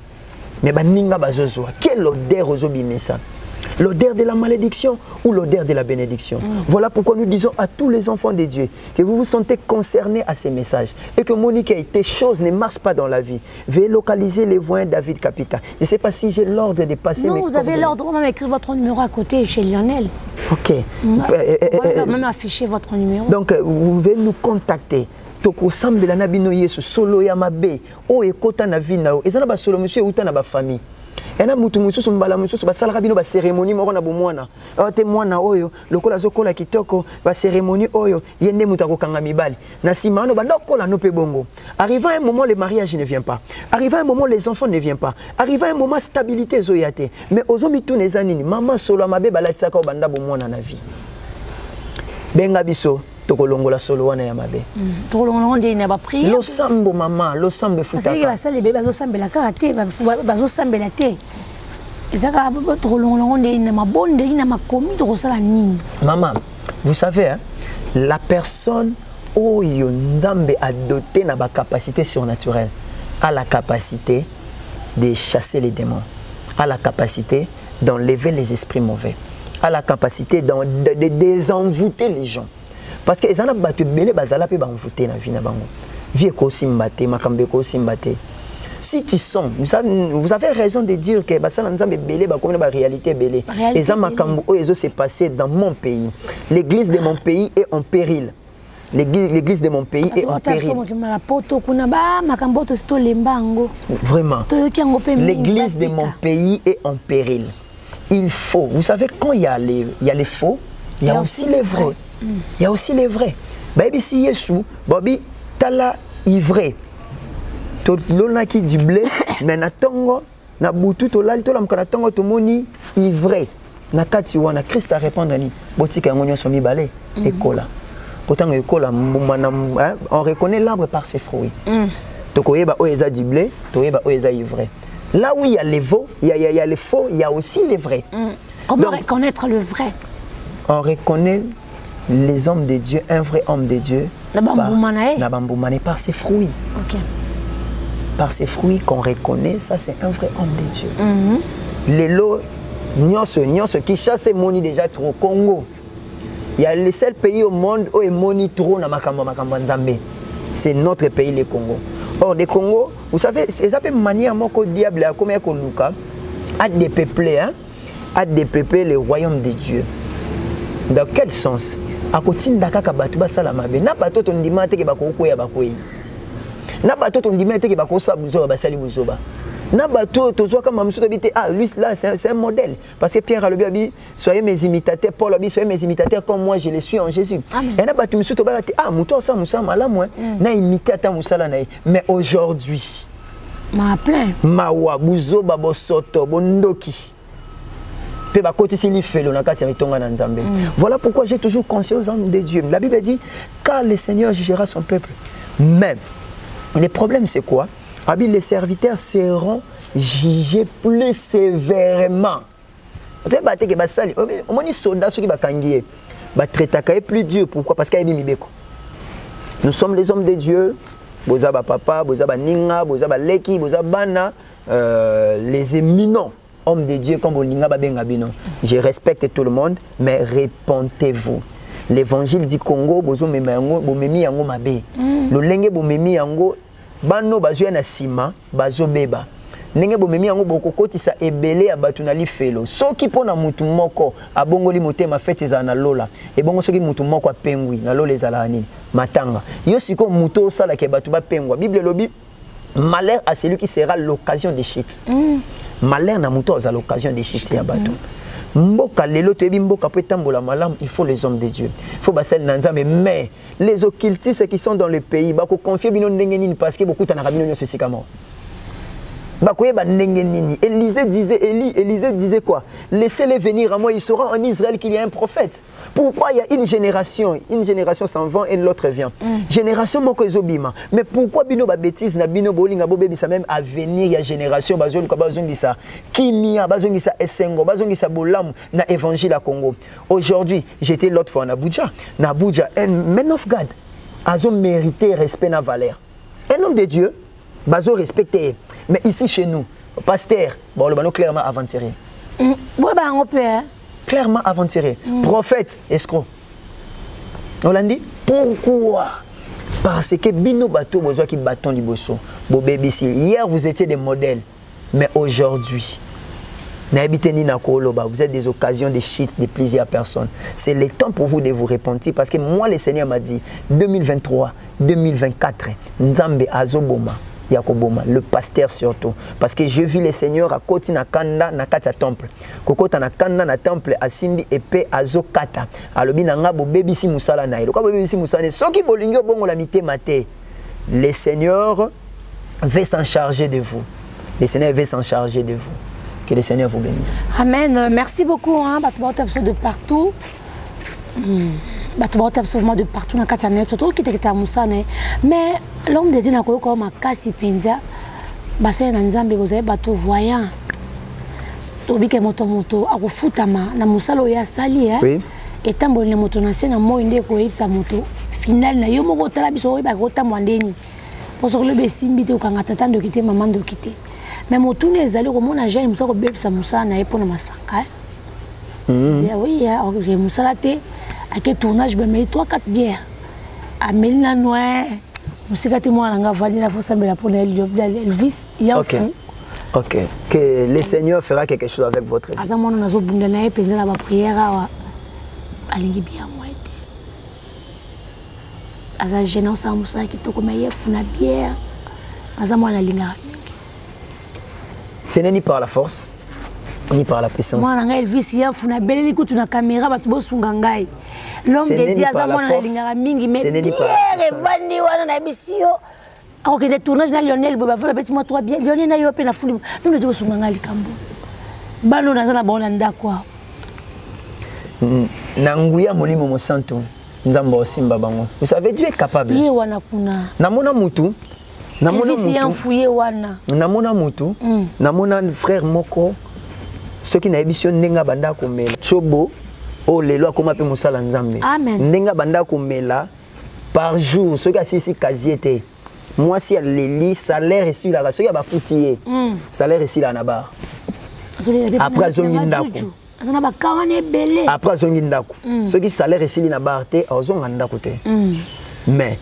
mais baninga bazozwa quelle odeur ozobimisa l'odeur de la malédiction ou l'odeur de la bénédiction. Voilà pourquoi nous disons à tous les enfants de Dieu que vous vous sentez concernés à ces messages et que Monique tes choses ne marchent pas dans la vie. Veuillez localiser les voyants David Capita. Je ne sais pas si j'ai l'ordre de passer. Non, vous avez l'ordre, on va écrire votre numéro à côté chez Lionel. Ok. On va même afficher votre numéro. Donc vous pouvez nous contacter. Toko sambela na bino yesu solo ya mabe o ekota na vie na o ezana ba solo monsieur uta na ba famille ena mutu mususu mbala mususu ba sala bino ba cérémonie moko na bomwana te mwana oyo lokola zokola kitoko ba cérémonie oyo yende mutu akokanga mibali na simano ba lokola no pe bongo arrive un moment le mariage ne vient pas arrive un moment les enfants ne viennent pas arrive un moment stabilité zoyate mais ozomi tu nezanini mama solo mabe balatisa ko banda bomwana na vie benga biso tokolongola solo wana ya mabe tokolongola nde na ba prière lo sambo mama lo sambe futaka parce que basali bébé bazo sambela karate bazo sambela te ezaka tokolongola nde na mabonde na makomi tokosala nini maman vous savez hein, la personne oyo nzambe a doté na ba capacité surnaturelle a la capacité de chasser les démons a la capacité d'enlever les esprits mauvais a la capacité de désenvoûter les gens. Parce que les gens qui belé bazala pe banvoute na vie na bango. Vie ko simbate makambe ko simbate. Si tu sens, vous avez raison de dire que basala nzambe belé ba comme na réalité belé. Les gens makambo o ezo s'est passé dans mon pays. L'église de mon pays est en péril. L'église de mon pays est en péril. Vraiment. L'église de mon pays est en péril. Il faut, vous savez, quand il y a les faux, il y a aussi les vrais. Il y a aussi les vrais. Baby si Yesu, Bobby, tala ivré. To lona ki du blé, mais na tongo, na butu to lali to lam kana tongo to moni ivré. Na kati wana Christ a répondre ni botika ngonyo somi balé ekola. Pourtant, on reconnaît l'arbre par ses fruits. Tokoyeba oeza du blé, tokoyeba oeza ivraie. Là où il y a les veaux, il y a les faux, il y a aussi les vrais. Comment reconnaître le vrai? On reconnaît les hommes de Dieu, un vrai homme de Dieu, par ses fruits. Par ses fruits qu'on reconnaît, ça c'est un vrai homme de Dieu. Les lots, nyonso qui chasse moni déjà trop Congo. Il y a le seul pays au monde où il moni trop na makambo nzambe. C'est notre pays, le Congo. Or, le Congo, vous savez, c'est une manière que le diable a comme a dépeuplé, a dépeuplé le royaume de Dieu. Dans quel sens? À côté de la Kakabatuba Salamabe, n'a pas tout on dit que Bakouya ya Bakouy. N'a pas tout on dit que Bakosa Bouzoba Basali Bouzoba. N'a pas tout, lui là, c'est un modèle. Parce que Pierre a le bien soyez mes imitateurs, Paul a dit, soyez mes imitateurs comme moi je le suis en Jésus. Et n'a pas tout, mouton ça, moussa, malamouin, n'a imité à ta moussala. Mais aujourd'hui, ma plein. Mawa, Bouzoba, Bosoto, Bondoki. Voilà pourquoi j'ai toujours conseillé aux hommes de Dieu. La Bible dit, car le Seigneur jugera son peuple. Mais le problème c'est quoi? Les serviteurs seront jugés plus sévèrement. Pourquoi? Parce qu'il y a nous sommes les hommes de Dieu. Bozaba papa, bozaba ninga, bozaba leki, bozaba bana, les éminents hommes de Dieu comme Bolinga Babenga Bino. Je respecte tout le monde, mais répentez-vous. L'évangile du Congo, bozo memi yango mabe. Le lenge bo memi yango bano bazo na sima, bazo beba. Nenge bo memi yango bokokoti sa ebele abatu na lifelo. Soki pona mutu moko abongoli motema fete za na lola. E bongo soki mutu moko apengwi na lola ezala nini? Matanga. Yo siko muto sala ke batu ba pengwa. Bible lobi malheur à celui qui sera l'occasion de chute. Malheur na muto à l'occasion de chute ya batu. Mboka lelo tebi mboka peut tambola malam, il faut les hommes de Dieu. Il faut basel nanzame, mais les occultistes qui sont dans le pays bako confier bino ndengenini parce que beaucoup t'en rabino c'est sikamo. Bakoye ba ndengenini. Élisée disait quoi? Laissez-les venir à moi, il saura en Israël qu'il y a un prophète. Pourquoi il y a une génération s'en va et l'autre vient. Génération moko ezobima. Mais pourquoi bino ba bêtise na bino bolinga bo bebisa même à venir il y a génération bazoli ka bazongisa kimia bazongisa esengo bazongisa bolamu na évangile à Congo. Aujourd'hui, j'étais l'autre fois en Abuja. Na Abuja, un man of God azo mérité respect na valeur. Un homme de Dieu bazo respecté. Mais ici chez nous, pasteur, bon le bano clairement aventurier. Clairement aventurier. Prophète, escroc. On l'a dit. Pourquoi? Parce que bino bateau besoin qui bâton du bosso. Hier vous étiez des modèles, mais aujourd'hui, vous êtes des occasions de shit de plusieurs personnes. C'est le temps pour vous de vous repentir parce que moi le Seigneur m'a dit 2023, 2024, Nzambe azoboma. Yakoboma, le pasteur surtout. Parce que je vis le Seigneur à côté na kanda na kata temple. Kokota na kanda na temple asimbi épée azokata. Alobi na ngabo baby si musala na ilo. Kwa baby si musala ne soki bolingo bongo la mité maté. Le Seigneur veut s'en charger de vous. Le Seigneur veut s'en charger de vous. Que le Seigneur vous bénisse. Amen. Merci beaucoup hein, de partout. Absolument de partout dans le net, surtout qui était à Moussane. Mais l'homme de Dieu n'a pas comme un kasi pinza. Basé dans Nzambe, vous avez bateau voyant. Tobike moto a refutama na musalo ya sali hein. Et tambo le moto na sena mo inde ko yipsa moto. Final na yo moko tala biso ba ko tambo ndeni. Pour que le besimbi te okanga tata ndo kité maman ndo kité. Mais moto ne ezali ko mona jeune musa ko bebisa musa na epo na masaka. Oui, ya ok musala te. À quel tournage je me 3-4 bières. À Mélina Noir, je sais que moi, on a validé la force de la pour Elvis. Il y a un fou. Ok. Que le Seigneur fera quelque chose avec votre vie. À ce moment, on a besoin de la prière à l'ingé bien moi. À ce gênance, on a qui te comme il faut une bière. À ce moment, on a l'ingé. Ce n'est ni par la force, ni par la puissance. Moi, on a Elvis, il y a une belle écoute, une caméra, tu vas sur Gangai. L'homme de Dieu, ça m'a dit, mais Vandi wana na bisio. Alors que le tournage na Lionel Boba, vous l'avez dit moi toi bien. Lionel na yo pe na foule. Nous ne devons pas ngali kambo. Bano na zana bona ndakwa. Nanguya molimo mosanto. Nzambo simba bango. Vous savez, Dieu est capable. Namona mutu. Namona mutu. Namona frère moko. Ceux qui n'ont pas nenga banda komela. Chobo. Oh les lois comment peut musala nzambe. Amen. Nenga banda komela par jour. Ceux qui assis quasi moi si les salaire ici là. Ceux qui a foutier. Salaire ici là nabar. Après zongi ndako. Après zongi ndako. Ceux qui salaire ici na barte ozonga ndako te. Mais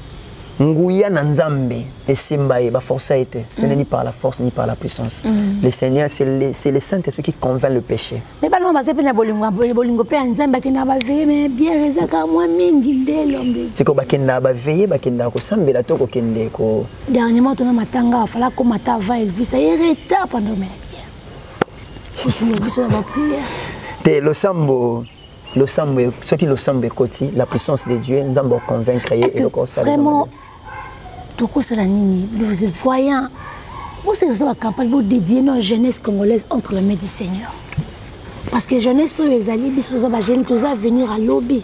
nguya na nzambe et simbaye ba force été. Ce n'est ni par la force ni par la puissance. Le Seigneur c'est le Saint-Esprit qui convainc le péché. Mais pas non ba sepe na bolingo pe nzambe ki na ba veiller mais bien rezaka moi mingi ndelo mde. C'est ko ba kenda ba veiller ba kenda ko sambela to ko kende ko. Dernièrement on a matanga fala ko mata va il vit ça y retard pendant mais bien. Je suis obligé de prier. Le sambo, ce qui le sambo côté, la puissance de Dieu, nous avons convaincre. Est-ce que vraiment, tout ça la nini, vous êtes voyant, vous savez que la campagne vous dédier nos jeunesse congolaise entre les mains du Seigneur. Parce que jeunesse sur les alliés, bis tous les jeunes tous à venir à lobby.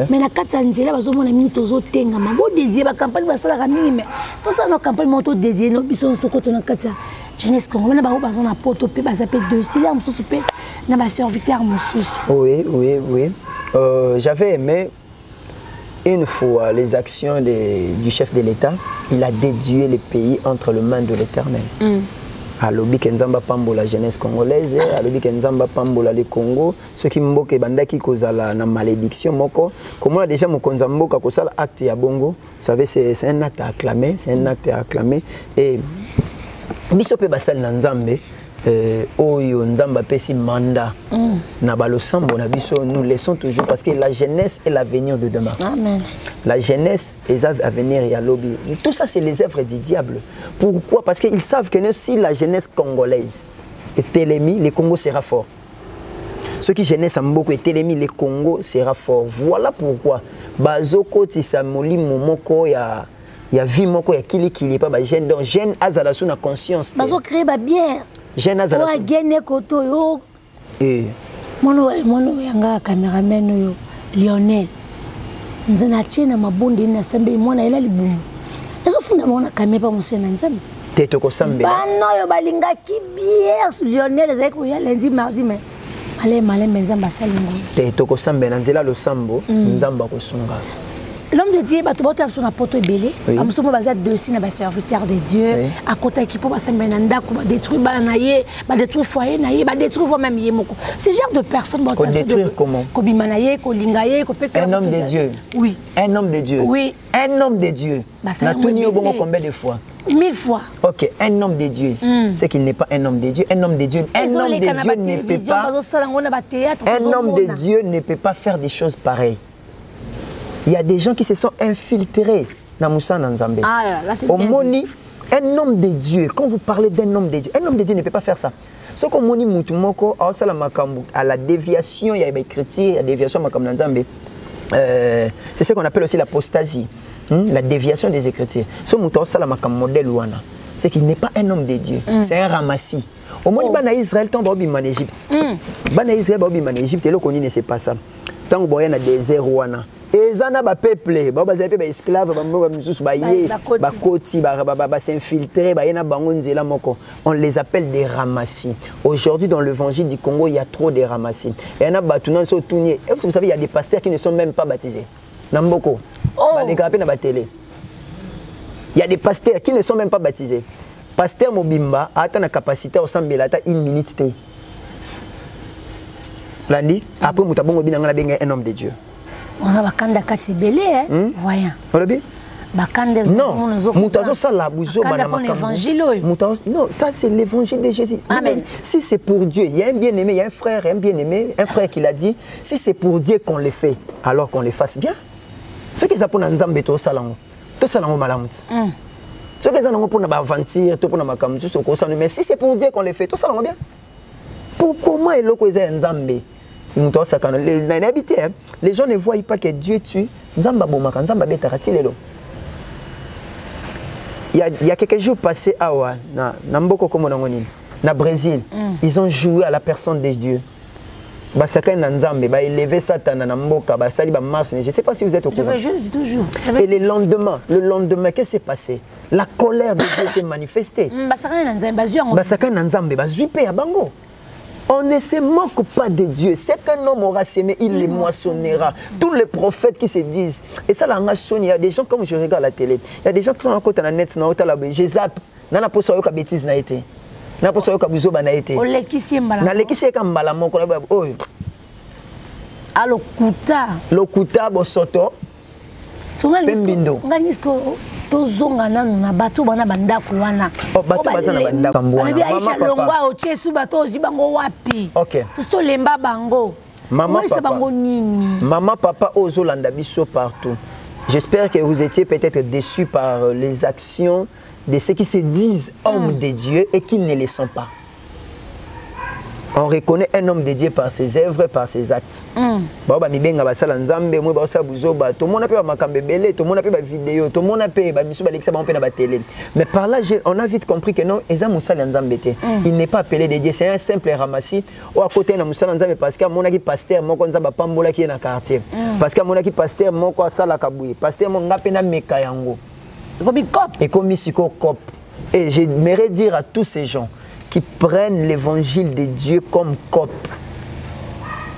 Mais na katanzela bazo mona minute tous au tenga, ma vous dédier la campagne va ça la mini mais tout ça nos campagne monto dédier nos bis on se côté na katia. Jeunesse congolaise ba bazo na poto pe ba s'appelle dossier là mususu pe na ba serviteur mususu. Oui. J'avais aimé une fois les actions du chef de l'État. Il a dédié le pays entre les mains de l'Éternel. Alobi Kenzamba Pambo la jeunesse congolaise, alobi Kenzamba Pambo la le Congo, ceux qui mboke bandaki kozala na malédiction moko. Comment on a déjà mokonza mboka kosala acte ya bongo. Vous savez c'est un acte à acclamer, et biso pe basal na nzambe oyo nzamba pesi mandat na balosambo na biso nous laissons toujours parce que la jeunesse est l'avenir de demain. Amen. La jeunesse est l'avenir et à lobby. Tout ça c'est les œuvres du diable. Pourquoi? Parce qu'ils savent que si la jeunesse congolaise est élémie, le Congo sera fort. Ceux qui jeunesse en beaucoup est élémie, le Congo sera fort. Voilà pourquoi bazoko tisamoli momoko ya vie moko ya kili pas ba jeune donc jeune azala sous na conscience. Bazo créer ba bière. Jeune azala. Wa gene koto yo. Mono yanga cameraman yo Lionel. Nzana chena mabundi na sembe mwana ila libumu. Ezo funda mwana kamera musena nzambe. Teto ko sambe. Bano yo balinga ki bière Lionel zeko ya lundi mardi mais malé nzamba salingo. Teto ko sambe na nzela lo sambo nzamba ko sunga. L'homme de Dieu, tu vas sur la porte belé. Amuso mo bazat dossier na ba serviteur de Dieu. À côté qui pour passer menanda ko détruire banaye, ba détruire foyer naye, ba détruire même yemoko. Ce genre de personnes ko détruire comment? Ko bimanaye, ko lingaye, ko pesa. Un homme de Dieu. Oui. Un homme de Dieu. Oui. Un homme de Dieu. Na tuni au bon combien de fois? 1000 fois. OK, un homme de Dieu. C'est qu'il n'est pas un homme de Dieu. Un homme de Dieu. Un homme de Dieu ne peut pas. Un homme de Dieu ne peut pas faire des choses pareilles. Il y a des gens qui se sont infiltrés dans Moussa Nanzambe. Au Moni, un homme de Dieu, quand vous parlez d'un homme de Dieu, un homme de Dieu ne peut pas faire ça. Ce qu'on Moni Moutumoko, à la déviation, il y a des chrétiens, il y a des déviations Nanzambe. C'est ce qu'on appelle aussi l'apostasie, la déviation des Écritures. Ce Moutou Salamakam modèle Ouana, c'est qu'il n'est pas un homme de Dieu, c'est un ramassis. Au Moni, Bana Israël, tant que en Égypte. Bana Israël, en Égypte, et là, on ne sait pas ça. Tant que dans le désert Ouana. Et ça n'a pas peuplé, bah bah esclaves, on les appelle des ramassis. Aujourd'hui dans l'évangile du Congo, il y a trop de ramassis. Et vous savez, il y a des pasteurs qui ne sont même pas baptisés. Namboko, il y a des pasteurs qui ne sont même pas baptisés. Pasteur Mobimba a la capacité au Sambelata une minute. Lundi, après Moutabongo Binanga un homme de Dieu. On a bakanda kati belé voyant. Non, Moutazo Salabouzo l'évangile. Non, ça c'est l'évangile de Jésus. Amen. Si c'est pour Dieu, il y a un bien-aimé, il y a un frère qui l'a dit, si c'est pour Dieu qu'on le fait, alors qu'on le fasse bien. Ce qui est pour Nzambe to salango, to salango malamut. Ce qui est pour na aventure, to pour na makamzu so ko mais si c'est pour Dieu qu'on le fait, to salango bien. Pour comment est loko eza Nzambe? Les gens ne voient pas que Dieu tue. Il y a quelques jours passés au Brésil, ils ont joué à la personne de Dieu. Basaka Nanzambe, ba élever Satan na mboka, ba sali ba mars, je sais pas si vous êtes au courant. Toujours. Et le lendemain, qu'est-ce qui s'est passé? La colère de Dieu s'est manifestée. Basaka Nanzambe, ba zuipe ya bango. On ne se moque pas de Dieu. C'est qu'un homme aura semé, il les moissonnera. Tous les prophètes qui se disent. Et ça, il y a des gens, comme je regarde la télé, il y a des gens qui ont un côté dans net, je zappe. Je n'ai pas de bêtises. Je n'ai pas de bêtises. Je n'ai pas tozonga nanu na bato bana bandako wana bato bazana bandako wana Aïcha longwa o chesu bato ozibango wapi OK to lemba bango maman papa ozolanda biso partout. J'espère que vous étiez peut-être déçus par les actions de ceux qui se disent hommes de Dieu et qui ne le sont pas. On reconnaît un homme de Dieu par ses œuvres, par ses actes. Baba mibenga basala nzambe moi basa buzoba to mona pe ba makambebele to mona pe ba vidéo to mona pe ba misu ba lekisa ba pe na ba télé. Mais par là on a vite compris que non eza musala nzambe te. Il n'est pas appelé de Dieu, c'est un simple ramassis ou à côté na musala nzambe parce que mona ki pasteur moko nzamba pambola ki na quartier. Parce que mona ki pasteur moko asala kabui. Pasteur mo ngape na meka yango. Et comme siko cop. Et j'aimerais dire à tous ces gens qui prennent l'évangile de Dieu comme COP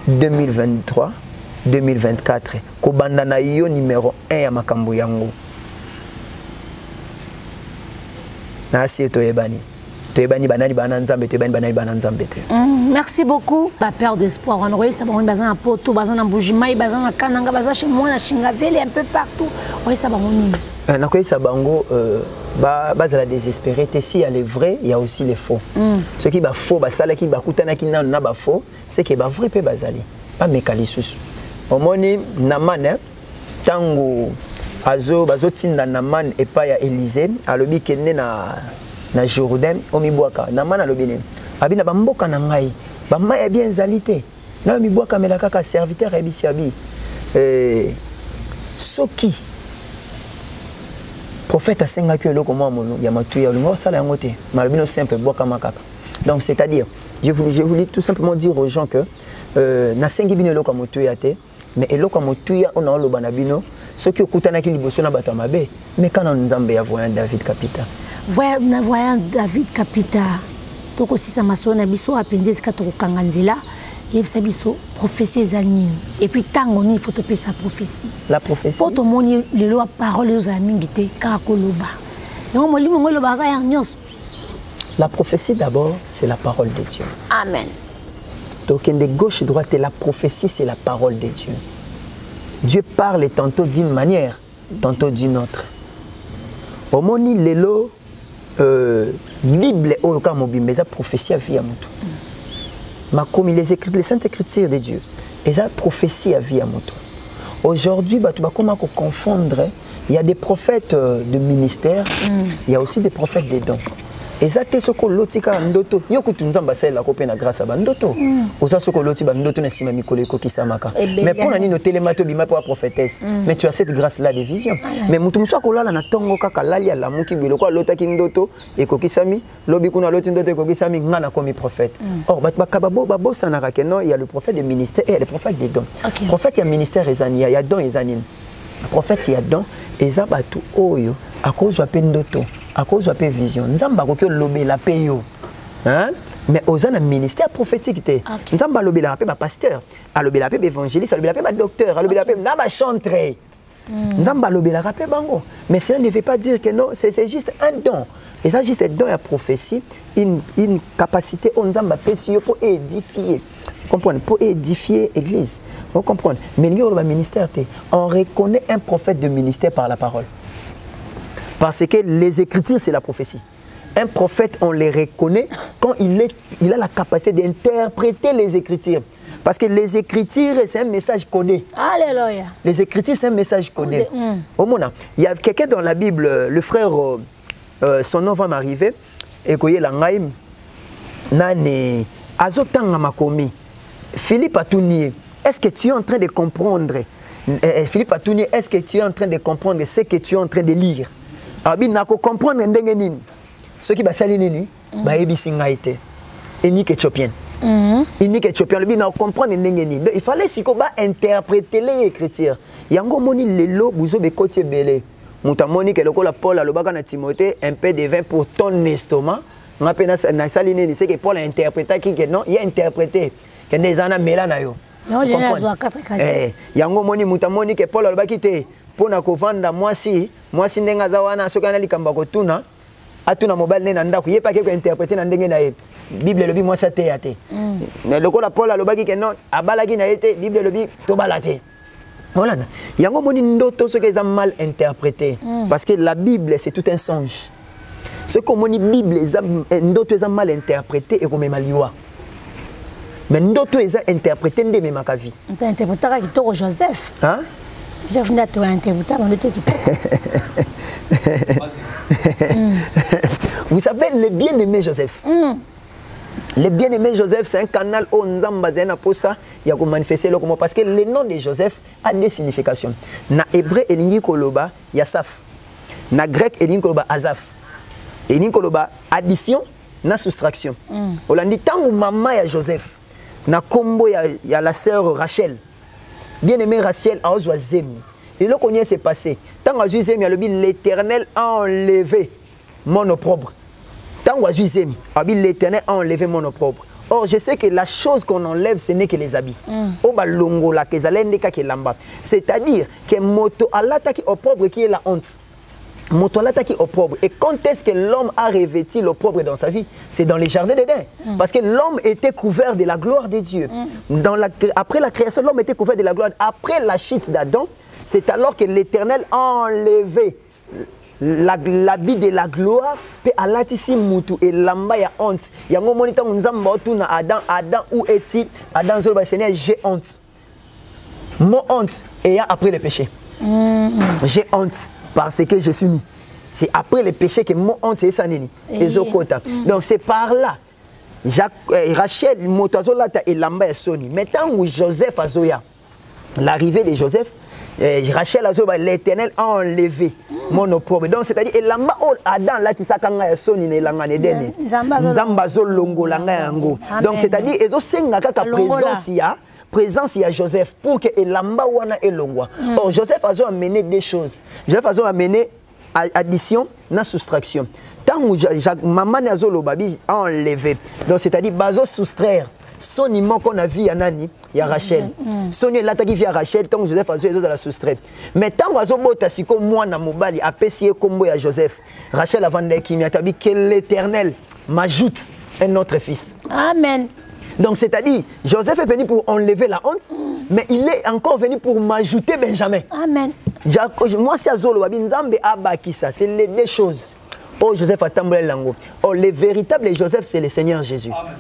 2023, 2024. Kobandana yo numéro 1 ya makambo yango. Nasi toyebani. Toyebani banani bananzambe, toyebani banani bananzambe. Merci beaucoup. Pas peur d'espoir. On aurait ça bon bazan à Poto, bazan à Bujima, bazan à Kananga, bazan chez moi à Chingaveli un peu partout. Oui, ça va mon nakoyi sabango bazala désespéré si il y a les vrais il y a aussi les faux ceux qui ba faux basala qui ba kutana ki na ba faux c'est que ba vrai pe bazali pas mekali susu omoni namane tango bazo tinda naman et pas ya Élysée alobi kende na Jourdain omibwaka naman alobi ne abina ba mboka na ngai ba maya bien zalité na omibwaka melaka ka serviteur ebisiabi soki prophète a sengaki eloko mwa mono ya matuya olingo sala yango te malobino simple boka makaka. Donc c'est-à-dire je voulais tout simplement dire aux gens que na sengi bino eloko matuya te mais eloko matuya on a loba na bino soki okutanaki liboso na bato mabe mais kana nzambe ya voyant David Kapita voyant David Kapita toko sisa maso na biso apenze ska to kanganzela yebisa biso prophétie ezali et puis tango ni faut te sa prophétie la prophétie pour tout monde le loi parole aux amis ngité ka koloba non mo limo ngolo ba ya nyos. La prophétie d'abord c'est la parole de Dieu. Amen. Donc de gauche droite la prophétie c'est la parole de Dieu. Dieu parle tantôt d'une manière tantôt d'une autre. Omoni lelo Bible o ka mobimbe za prophétie via mutu. Ma comme les saintes écritures de Dieu, et ça prophétie à vie à moto. Aujourd'hui, comment confondre? Il y a des prophètes de ministère, il y a aussi des prophètes des dons. Et ça, c'est ce que l'autre ndoto. Yo kutunzamba c'est la copine à grâce à bandoto. Osa ce que l'autre bandoto na sima mikole ko kisamaka. Mais pour nani no télémato bima pour prophétesse. Mais tu as cette grâce là de vision. Mais mutu mso ko lala na tongo kaka lali ya lamuki biloko lota ki ndoto e ko kisami lobi kuna loti ndoto ko kisami ngana comme prophète. Or bakababo babo sanaka que non, il y a le prophète de ministère et le prophète des dons. Prophète il y a ministère ezania, il y a don ezanine. Prophète il y a don ezabatu oyo à cause de ndoto. À cause de la vision, nous avons lobé la payo. Mais aux un ministère prophétique, nous avons lobé la paix, pasteur, à lobé la paix, évangéliste, à lobé la paix, docteur, à lobé la paix, chanteur. Nous avons lobé la paix, bango. Mais cela ne veut pas dire que non, c'est juste un don. Et ça, juste un don à prophétie, une capacité, on nous a fait pour édifier. Comprenez, pour édifier l'église. Vous comprenez? Mais nous avons un ministère, on reconnaît un prophète de ministère par la parole. Parce que les Écritures, c'est la prophétie. Un prophète, on les reconnaît quand il a la capacité d'interpréter les Écritures. Parce que les Écritures, c'est un message codé. Alléluia. Les Écritures, c'est un message codé. Au moment, il y a quelqu'un dans la Bible, le frère, son nom va m'arriver, et qu'il y a l'angaïm, nane, azotanga makomi. Philippe Atounier, est-ce que tu es en train de comprendre? Philippe Atounier, est-ce que tu es en train de comprendre ce que tu es en train de lire? Abi nako comprendre ndenge nini. Ceux qui basali nini, ba ebisi ngaite. Eni Éthiopien. unique éthiopien le bina comprendre ndengeni il fallait siko ba interpréter les écritures yango moni lelo buzo be kotie belé mutamoni ke lokola Paul alobaka na Timothée un peu de vin pour ton estomac ngapena na saline ni c'est que Paul a interprété que non il a interprété que des ana melana yo yango moni mutamoni ke Paul alobaki te pona kovanda mwasi ndenga za wana soki ana likamba kotuna atuna mobile nena ndako ye pa ke ko interpréter na ndenge na ye Bible lobi mwasi te ya te mais lokola Paul alobaki ke non abalaki na ye Bible lobi to balate voilà yango moni ndoto soki eza mal interprété parce que la Bible c'est tout un songe ce que moni Bible eza ndoto eza mal interprété et comme maliwa mais ndoto eza interprété ndeme makavi on interprétera kitoko Joseph hein Joseph n'a pas interprété ndoto kitoko vous savez le bien-aimé Joseph le bien-aimé Joseph c'est un canal où nzamba zena posa ya ko manifester le comment parce que le nom de Joseph a des significations na hébreu elingi koloba Yasaf na grec elingi koloba Azaf elingi koloba addition na soustraction olandi tangu mama ya Joseph na kombo ya la sœur Rachel bien-aimé Rachel a ozwa zemi et le connaît s'est passé tangu azwi zemi alobi l'Éternel a enlevé mon opprobre tangu azwi zemi abi l'Éternel a enlevé mon opprobre. Or je sais que la chose qu'on enlève ce n'est que les habits oba longola ke zalende ka ke lamba c'est-à-dire que moto alata ki opprobre qui est la honte moto alata ki opprobre et quand est-ce que l'homme a revêtu l'opprobre dans sa vie c'est dans les jardins d'Éden parce que l'homme était couvert de la gloire de Dieu après la création l'homme était couvert de la gloire après la chute d'Adam c'est alors que l'Éternel a enlevé l'habit de la gloire pe alatisi mutu et lamba ya honte yango monita nzamba otuna Adam où est-il Adam zolo Seigneur j'ai honte mon honte et après le péché j'ai honte parce que je suis né c'est après le péché que mon honte est sanini ezokota donc c'est par là Rachel motazolata et lamba ya soni maintenant où Joseph azoya l'arrivée de Joseph Rachel azoba l'Éternel a enlevé mon opprobre donc c'est-à-dire elamba Adam latisaka nga ya soni na elanga nedene nzamba zolongo langa yango donc c'est-à-dire ezosenga kaka présence ya Joseph pour que elamba wana elongwa or Joseph a amené des choses Joseph a amené addition na soustraction tangu maman azoloba bi a enlevé donc c'est-à-dire bazo soustraire son immense qu'on a vu à Nani, il y a Rachel. Son l'attaque via Rachel, tant que Joseph a joué à la soustraite. Mais tant que Joseph a si comme moi na mobali a payé comme à Joseph, Rachel a vendu qui m'a dit que l'Éternel m'ajoute un autre fils. Amen. Donc c'est-à-dire Joseph est venu pour enlever la honte, mais il est encore venu pour m'ajouter Benjamin. Amen. Moi c'est Azolo Abinzambe Abakisa, c'est les deux choses. Oh Joseph a tamboulé lango. Oh le véritable Joseph c'est le Seigneur Jésus. Amen.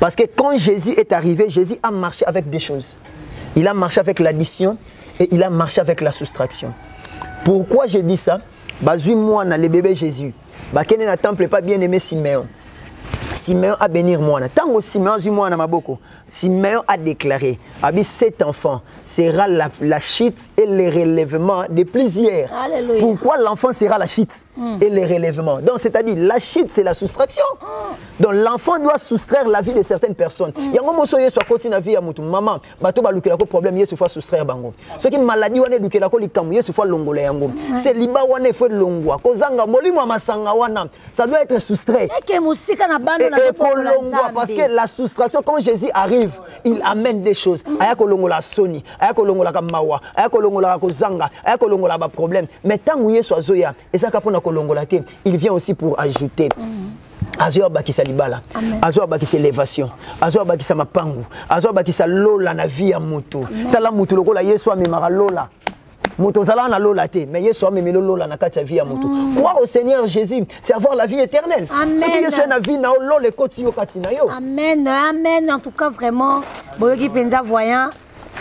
Parce que quand Jésus est arrivé, Jésus a marché avec deux choses. Il a marché avec l'addition et il a marché avec la soustraction. Pourquoi je dis ça? Moi, le bébé Jésus. Bakene na temple pas bien aimé Siméon. Siméon a béni moi. Tant que Siméon a moi na maboko. Siméon a déclaré, cet enfant sera la chute et le relèvement de plusieurs. Alléluia. Pourquoi l'enfant sera la chute et le relèvement? Donc c'est-à-dire la chute c'est la soustraction. Donc l'enfant doit soustraire la vie de certaines personnes. Yango moso yeso continue vie ya mutu maman bato ba lukela ko problème yeso fois soustraire bango. Ce qui maladie wana lukela ko likamu yeso fois longola yango. C'est liba wana faut longwa. Kozanga molimo masanga wana ça doit être soustrait. Et musika na bando na parce que la soustraction quand Jésus arrive il amène des choses. Aya kolongola soni, aya kolongola kamawa, aya kolongola kozanga, aya kolongola ba problème. Mais tant que Yesu azoya, et ça kapona kolongola te, il vient aussi pour ajouter. Azoya bakisa libala, azoya bakisa élévation, azoya bakisa mapangu, azoya bakisa lola na vie ya mutu. Tala mutu lokola Yesu amemara lola. Mutu zala na lola te, mais Yesu amemelo lola na kati ya vie ya mutu. Croire au Seigneur Jésus, c'est avoir la vie éternelle. C'est que Yesu na vie na lola koti yo kati na yo. Amen, amen. En tout cas vraiment, boyoki penza voyant.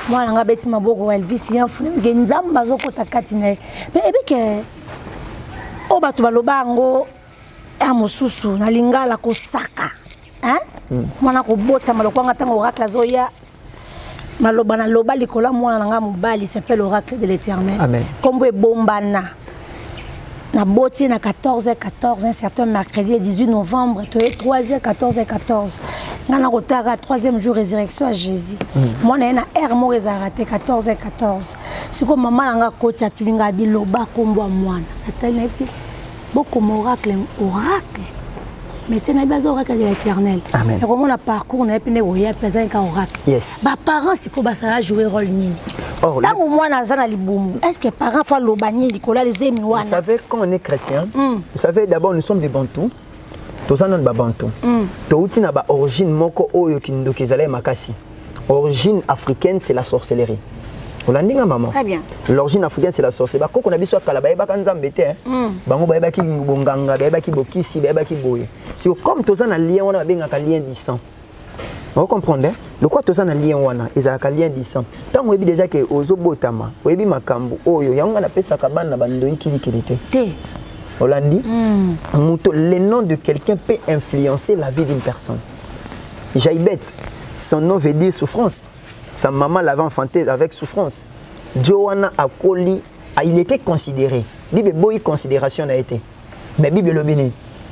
Moi nga beti maboko Elvis yan fune ngenzamba zokota kati na. Mais ebike o batu baloba ngo a mosusu na lingala ko saka. Hein? Mwana ko bota maloko nga tango oracle zoya. Maloba na loba likola mwana nga mobali s'appelle l'oracle de l'Éternel. Amen. Comme bombana. Na boti na 14h14 un certain mercredi 18 novembre, 3h14h14. ngana kotaka 3e jour résurrection à Jésus. Moi na R mo raté 14h14. Siko maman nanga koti atulinga biloba kombo mwana. Atali na bisi beaucoup oracle. Mais tu n'as pas oracle de l'Éternel. Amen. Et comment on a parcours, on a pu négocier pesant qu'un oracle. Yes. Bah parents c'est quoi ça a joué rôle ni. Tant que moi nazana liboum. Est-ce que parents font l'obani Nicolas les amis wana? Vous savez quand on est chrétien, vous savez d'abord nous sommes des bantous. Tous en ba bantou. Touti na ba origine moko oyo kindo kezala makasi. Origine africaine c'est la sorcellerie. Olandinga maman. Très bien. L'origine africaine c'est la sorcellerie. Ba koko na biso kala ba yeba kanzambe te. Bango ba yeba ki bonganga, ba yeba ki bokisi, ba yeba ki boye. C'est comme tous en lien on a benga ka lien du sang. Vous comprenez? Le quoi tous en lien wana, ezala lien du sang. Tant oyebi déjà que ozobotama, oyebi makambo oyo yango na pesa ka bana bandoyi kilikilité. Te. Hollandi, le nom de quelqu'un peut influencer la vie d'une personne. Jaïbet, son nom veut dire souffrance. Sa maman l'avait enfanté avec souffrance. Johanna Akoli, il était considéré. Bible boy considération a été. Mais Bible le bénit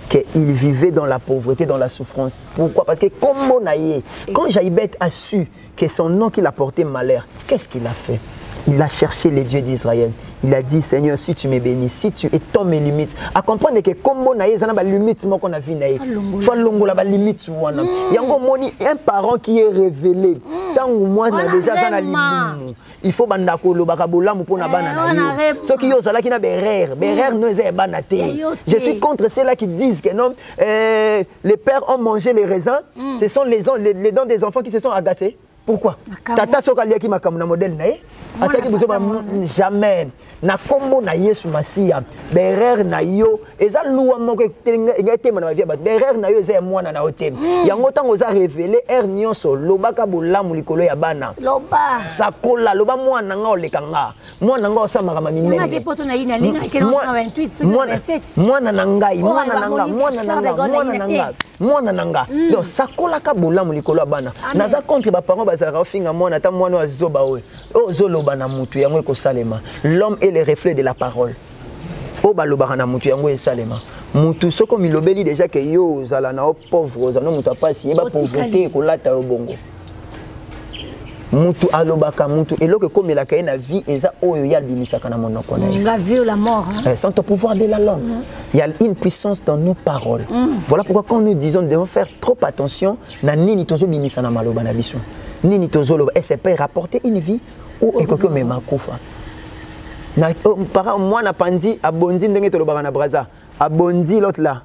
qu'il vivait dans la pauvreté, dans la souffrance. Pourquoi? Parce que comme on a eu, quand Jaïbet a su que son nom qu'il a porté malheur, qu'est-ce qu'il a fait? Il a cherché les dieux d'Israël. Il a dit, Seigneur, si tu me bénis, si tu étends mes limites, à comprendre que comme on a eu des limites, qu'on a vu, il faut la limite. Il y a un parent qui est révélé. Tant que moi, on a déjà dans la limite. Il faut bandako lo bakabola mu pona bana na yo. Ceux qui osent là qui na berrer nous est banaté. Je suis contre ceux-là qui disent que non les pères ont mangé les raisins, ce sont les dents des enfants qui se sont agacés. Pourquoi? Tata sokalia ki makamuna modèle na asaki buzo jamais na kombo na Yesu Masia berrer na yo eza luwa moko ngate mana via ba berrer na yo eza mwana na hotem yango tango za révéler nyonso lobaka bolamu likolo ya bana loba sakola loba mwana nga olekanga mwana nga osamaka minene na depoto na ina linga ke 28 mwana na ngai mwana nanga donc sakola ka bolamu likolo ya bana naza contre ba parents bazala finga mwana ta mwana wa zoba we o zoloba na mutu yango ekosalema. L'homme est le reflet de la parole. O balobaka na mutu yango esalema. Mutu soko milobeli déjà que yo zala na pauvre zana mutu apasi yeba pauvreté kolata yo bongo. Mutu alobaka mutu eloko komela ka na vie eza oyo ya bimisaka na monoko na la vie ou la mort sans le pouvoir de la langue. Il y a une puissance dans nos paroles. Voilà pourquoi quand nous disons nous devons faire trop attention na nini tozo bimisa na maloba na biso. Nini tozo loba et c'est peut rapporter une vie ou ekoko mema kufa. Na para moi na pandi abondi ndenge tolobaka na braza abondi l'autre là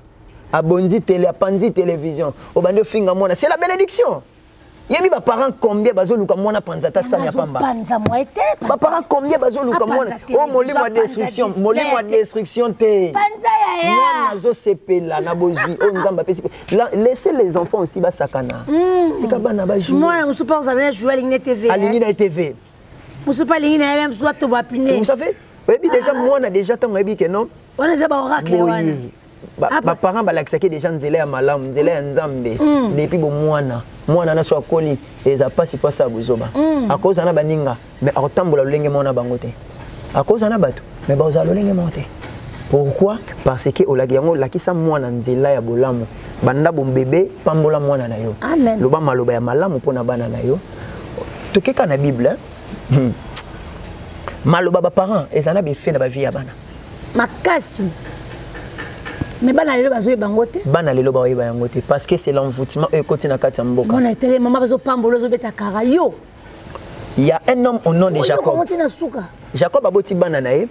abondi télé apandi télévision obande finga mona c'est la bénédiction. Yebi ba parents combien bazo luka mona panzata sanya pamba panza moi été ba parents combien bazo luka mona oh molimo destruction te panza ya mona zo sepela na bozui o nzamba pesi laissez les enfants aussi ba sakana tika bana ba jouer moi je pense à jouer ligne TV ligne TV vous pas ligne na soit to ba piner vous savez oui déjà moi na déjà tant oui que non on est ba oracle wana ba parents ba laksaki déjà nzela ya malamu nzela ya nzambe depuis bo mwana na so akoli eza pasi pasa buzoba akoza na baninga mais akotambola lolenge mona bango te akoza na bato mais baoza lolenge monte. Pourquoi? Parce que olagi yango lakisa mwana nzela ya bolamu banda bo bébé pambola mwana na yo amen loba maloba ya malamu pona bana na yo tokeka na bible maloba ba parents ezana be fait na ba vie ya bana makasi. Mais bana lelo bazo bangote bana lelo ba yeba yangote parce que c'est l'envoûtement et continue kati mboka mona télé maman bazo pambolo zo beta karayo. Il y a un homme au nom de Jacob. Jacob a boti bana nae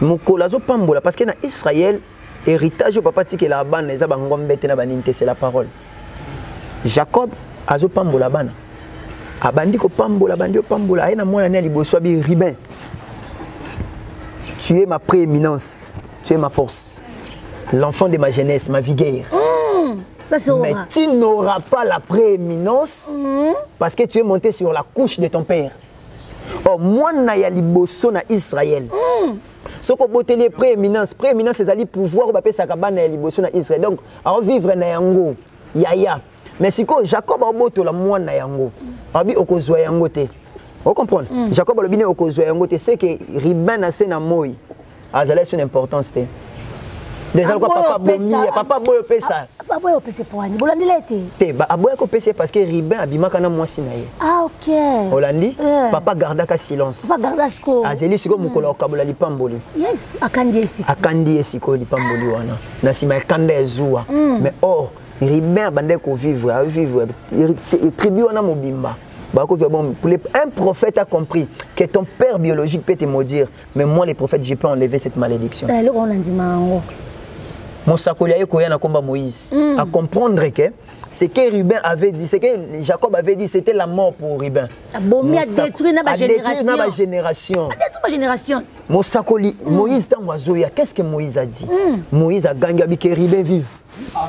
mukula zo pambola parce que na Israël héritage papa tike la bana eza bangombe te na baninte c'est la parole. Jacob azo pambola bana abandi ko pambola bandi pambola ena mwana ne liboso bi Ribin. Tu es ma prééminence, tu es ma force. L'enfant de ma jeunesse, ma vigueur. Ça c'est mais tu n'auras pas la prééminence parce que tu es monté sur la couche de ton père. Oh, moi, na ya liboso na Israël. Ce qu'on botelé prééminence, c'est ali pouvoir baper sakabana ya liboso na Israël. Donc, à vivre na yango, yaya. Mais si ko Jacob a boto la moi na yango, abi okozwa yango te. Vous comprenez? Jacob a bine okozwa yango te, c'est que Ribin na sena moi. Azala une importance te. Déjà quoi papa bomi, papa boyo pesa. Papa boyo pesa pour ani. Bolandi la été. Te ba aboya ko pesa parce que Ribin abima kana mwasi na ye. Ah OK. Olandi papa garda ka silence. Papa garda sko. Azeli siko mukolo kabola lipamboli. Yes, akandi esiko. Akandi esiko lipamboli wana. Na sima kanda ezua. Mais or Ribin bande ko vivre, tribu wana mobimba. Un prophète a compris que ton père biologique peut te maudire, mais moi, les prophètes, je peux enlever cette malédiction. Mon sacolia est na combat Moïse. À comprendre que ce que Ruben avait dit, ce que Jacob avait dit, c'était la mort pour Ruben. A détruit ma génération. Mon sacoli, Moïse dans Wazoya, qu'est-ce que Moïse a dit? Moïse a gagné que Ruben vive.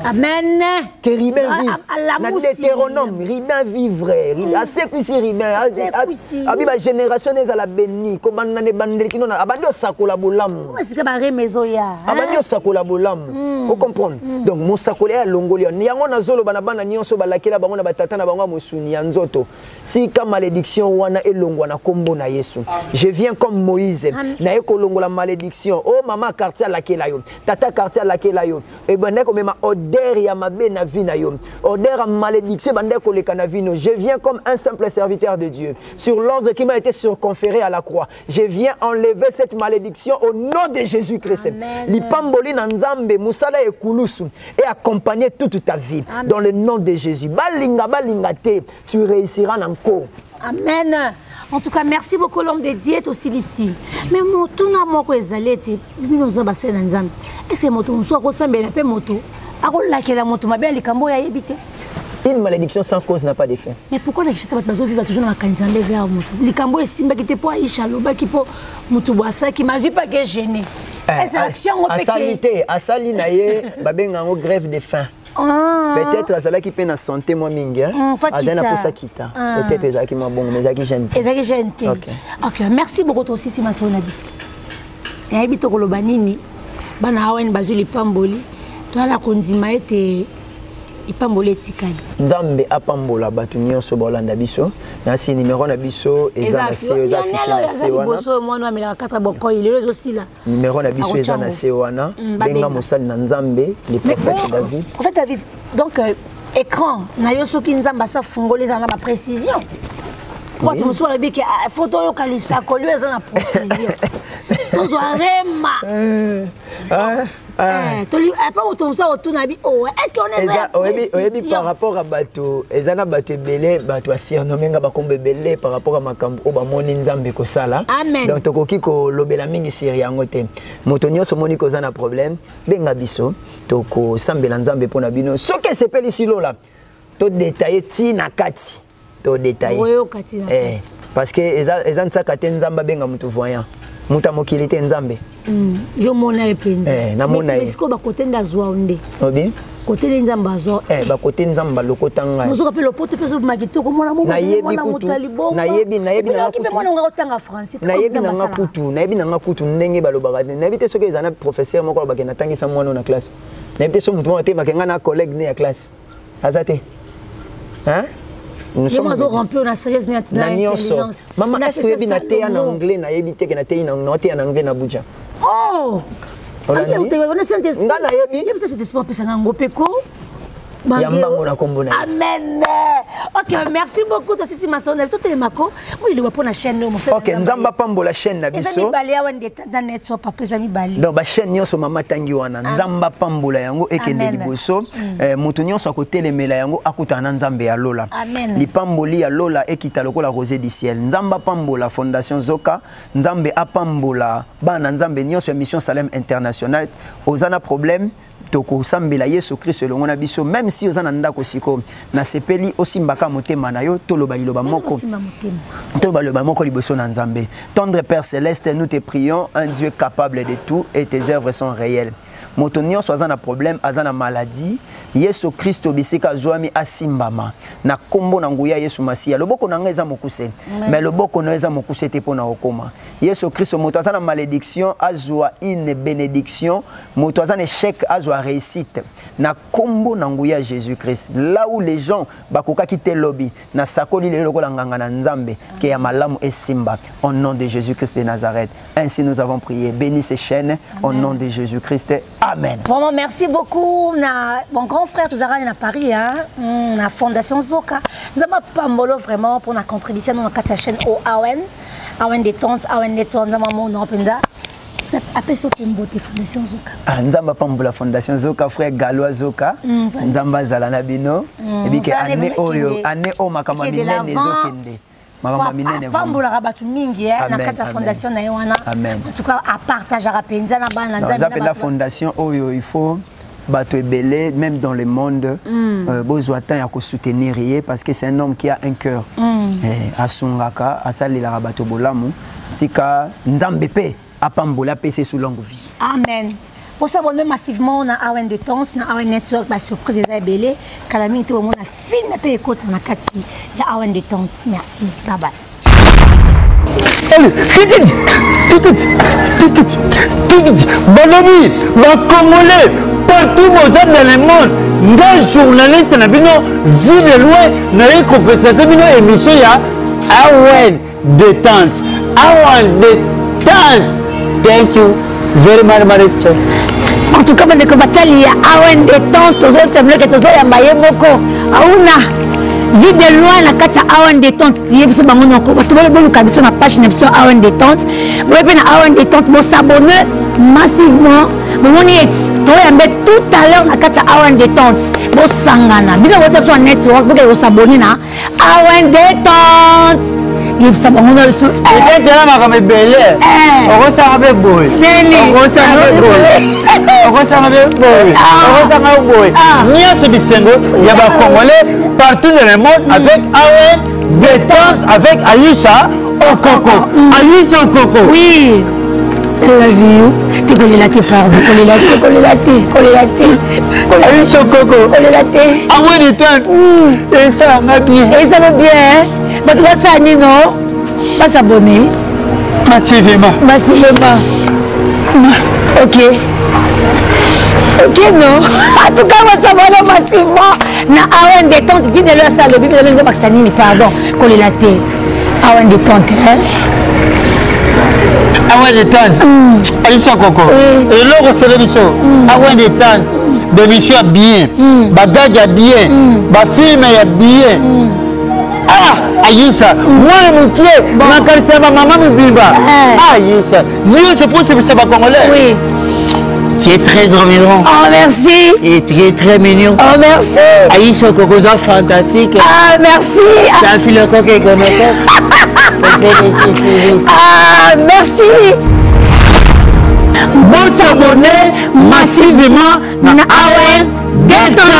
Amen. Que Ribin vive. Dans Deutéronome, Ribin vivrait. Assez ici Ribin. Abi ma génération est à la béni. Comme on a bandé qui non abandi sakola bolam. Est-ce que ba remezo ya? Abandi sakola bolam. Vous comprenez? Donc mon sakola longolio. Niango na zolo bana bana nyonso balakela bango na batata na bango musuni ya nzoto. Tika malédiction wana elongwa na kombo na Yesu. Je viens comme Moïse. Na ekolongo la malédiction. Oh maman quartier lakela yo. Tata quartier lakela yo. E bandeko mema odeur ya mabe na vie na yo. Odeur à malédiction bandeko le kanavino. Je viens comme un simple serviteur de Dieu. Sur l'ordre qui m'a été surconféré à la croix. Je viens enlever cette malédiction au nom de Jésus-Christ. Lipamboli na nzambe musala ekulusu et accompagner toute ta vie. Amen. Dans le nom de Jésus. Balinga te, tu réussiras dans. Amen. En tout cas, merci beaucoup l'homme de diète aussi ici. Mais moto na moko ezaleti, nous avons basé dans nzambe. Est-ce que moto soit ressemble pe moto? Akola ke la moto mabé likambo ya yebite. Une malédiction sans cause n'a pas d'effet. Mais pourquoi la chiste bazo vivre toujours dans la kanzambe vers moto? Likambo esimba ki te po aisha loba ki po moto boisa ki maji pas que gêné. Est-ce action au péché? À sali na ye babenga ngo grève de faim. Peut-être azala qui peine à santé moi mingi azana pour ça kita peut-être ezala qui m'a bon mais ezala qui gêne OK merci beaucoup toi aussi si ma sona biso ya bito koloba nini bana hawen bazuli pamboli to ala kondima ete ipamboli etikali nzambe apambola batu nyonso bolanda biso na si numéro na biso eza na CEO eza fiché na CEO wana boso mwana amela 4 boko il est aussi là numéro na biso eza na CEO wana benga mosali na nzambe les prophètes David en fait David donc écran na yo soki nzamba sa fungoli za na ba précision kwa tu mso la biki photo yo kalisa ko lui eza na précision to zo rema est-ce qu'on est par rapport à bateau ezana bateau belé bateau asirnomenga bakombe belé par rapport à makambo o ba moni nzambe ko sala donc tokoki ko lobela mingi siri yango te moto nyonso moni ko zana problème benga biso toko sambela nzambe pona bino soki sepeli silo la to détailler ti na kati to détailler parce que ezan saka te nzamba benga mutu voyant muta mokili te nzambe je mona epenza mais siko ba côté ndazwa onde obi côté nzamba zo ba côté nzamba lokotanga mozo pe lopoto pe zo makito ko mona mona mutali bongo nayebi na ngakutu mona ngotanga français nayebi na ngakutu ndenge balobaka nayebi te soki ezana professeur moko ba kena tangisa mwana na classe nayebi te so mutu moko te makenga na collègue ne ya classe azate hein nous sommes remplis na sagesse na intelligence maman est-ce que bina te en anglais na yebi te que na te en anglais na buja oh ngana yebi ça c'est espoir pesa ngango peko yambango na kombo na amen. OK merci beaucoup to sisi masona so telemako moi le wapo na chaîne no OK nzamba pambo la chaîne na biso ezami bali awa ndeta na net so papa ezami bali donc ba chaîne nyonso mama tangi wana nzamba pambola yango ekende liboso mutu nyonso akotelemela yango akutana nzambe ya lola lipamboli ya lola ekita lokola rosée du ciel nzamba pambola fondation Zoka nzambe apambola bana nzambe nyonso ya mission Salem International ozana problème toko sambela Yesu Christ elongo na biso même si ozana ndako siko na sepeli osimbaka motema na yo toloba liloba moko liboso na nzambe. Tendre Père céleste, nous te prions, un Dieu capable de tout et tes œuvres sont réelles. Moto nyonso azana problème azana maladie Yesu Christ bisika zwami asimbama na kombo na nguya Yesu Masia loboko na nga eza mokuse mais loboko na eza mokuse te pona okoma Yesu Christ moto aza na malédiction azwa une bénédiction moto aza na échec azwa réussite na kombo na nguya Jésus Christ là où les gens bakoka kite lobby na sakoli le lokola nganga na nzambe ke ya malamu esimba au nom de Jésus Christ de Nazareth. Ainsi nous avons prié. Bénis ces chaînes au nom de Jésus Christ. Amen. Vraiment merci beaucoup na mon grand frère Tozara na Paris hein na Fondation Zoka. Nous avons pas mbolo vraiment pour la contribution dans la chaîne au Awen détente Awen détente dans mon nom penda. Après ça Pembote Fondation Zoka. Ah nzamba pambola Fondation Zoka frère Galois Zoka. Nzamba zala na bino et puis que année o makambo minene ezokende. Makambo minene pambola rabatu mingi na kata fondation na wana. En tout cas à partager penza na bana nzamba. La fondation oyo il faut bato ebele même dans le monde besoin temps ya ko soutenir parce que c'est un homme qui a un cœur. Asungaka asalela rabato bolamu tika nzambe pe apambola pc sous longue vie. Amen. Pour s'abonner massivement na Awen Détente na Awen Network ba surprise eza ebele kala minute au mona film pe écoute na kati ya Awen Détente. Merci. Bye bye. Bon ami, ma Congolais, partout dans le monde, des journalistes na bino vie de loin na compensation bino émission ya Awen Détente. Awen Détente. Thank you very much, Maricha. En tout cas, on est batali ya Awen Détente, tozo semble que tozo ya maye moko. Auna vie de loin na kati Awen Détente. Yebisa bango noko. Bato bale bolu kabiso na page na biso Awen Détente. Boye na Awen Détente bo s'abonner massivement. Bomoni eti to yambe tout à l'heure na kati Awen Détente. Bo sangana. Bino boto sur network bo s'abonner na Awen Détente. Il faut savoir qu'on a le sou. Et là, ma femme est belle. On ressent un peu beau. On ressent un peu beau. On ressent un peu beau. On ressent un peu beau. Nia ce bisengo, il y a des Congolais partout dans le monde avec Awen Détente, avec Aïcha Okoko. Aïcha Okoko. Oui. I love you. Tu connais la thé, pardon. Connais la thé, connais la thé, connais la thé. Aïcha Okoko. Connais la thé. Awen Détente. Et ça va bien. Et ça va bien, hein? Mais tu vas s'abonner, non? Pas s'abonner. Massivement. Massivement. Ok. Ok, non? En tout cas, on va s'abonner massivement. Na Awen Détente, vite de leur salle, vite de leur Maxanini, pardon. Collez la thé. Awen Détente, hein? Awen Détente. Aïcha Okoko. Et l'autre, c'est l'émission. Awen Détente. L'émission est bien. Bagage est bien. Ma film est bien. Ah, Aïssa, moi mon pied, ma carte ma maman me biba. Aïssa, je pense que c'est pas congolais. Oui. Tu es très mignon. Oh, merci. Et très mignon. Oh, merci. Aïssa, Cocosa fantastique. Ah, merci. C'est un fil coq et comme ça. Ah, merci. Bon s'abonner massivement à Awen Détente.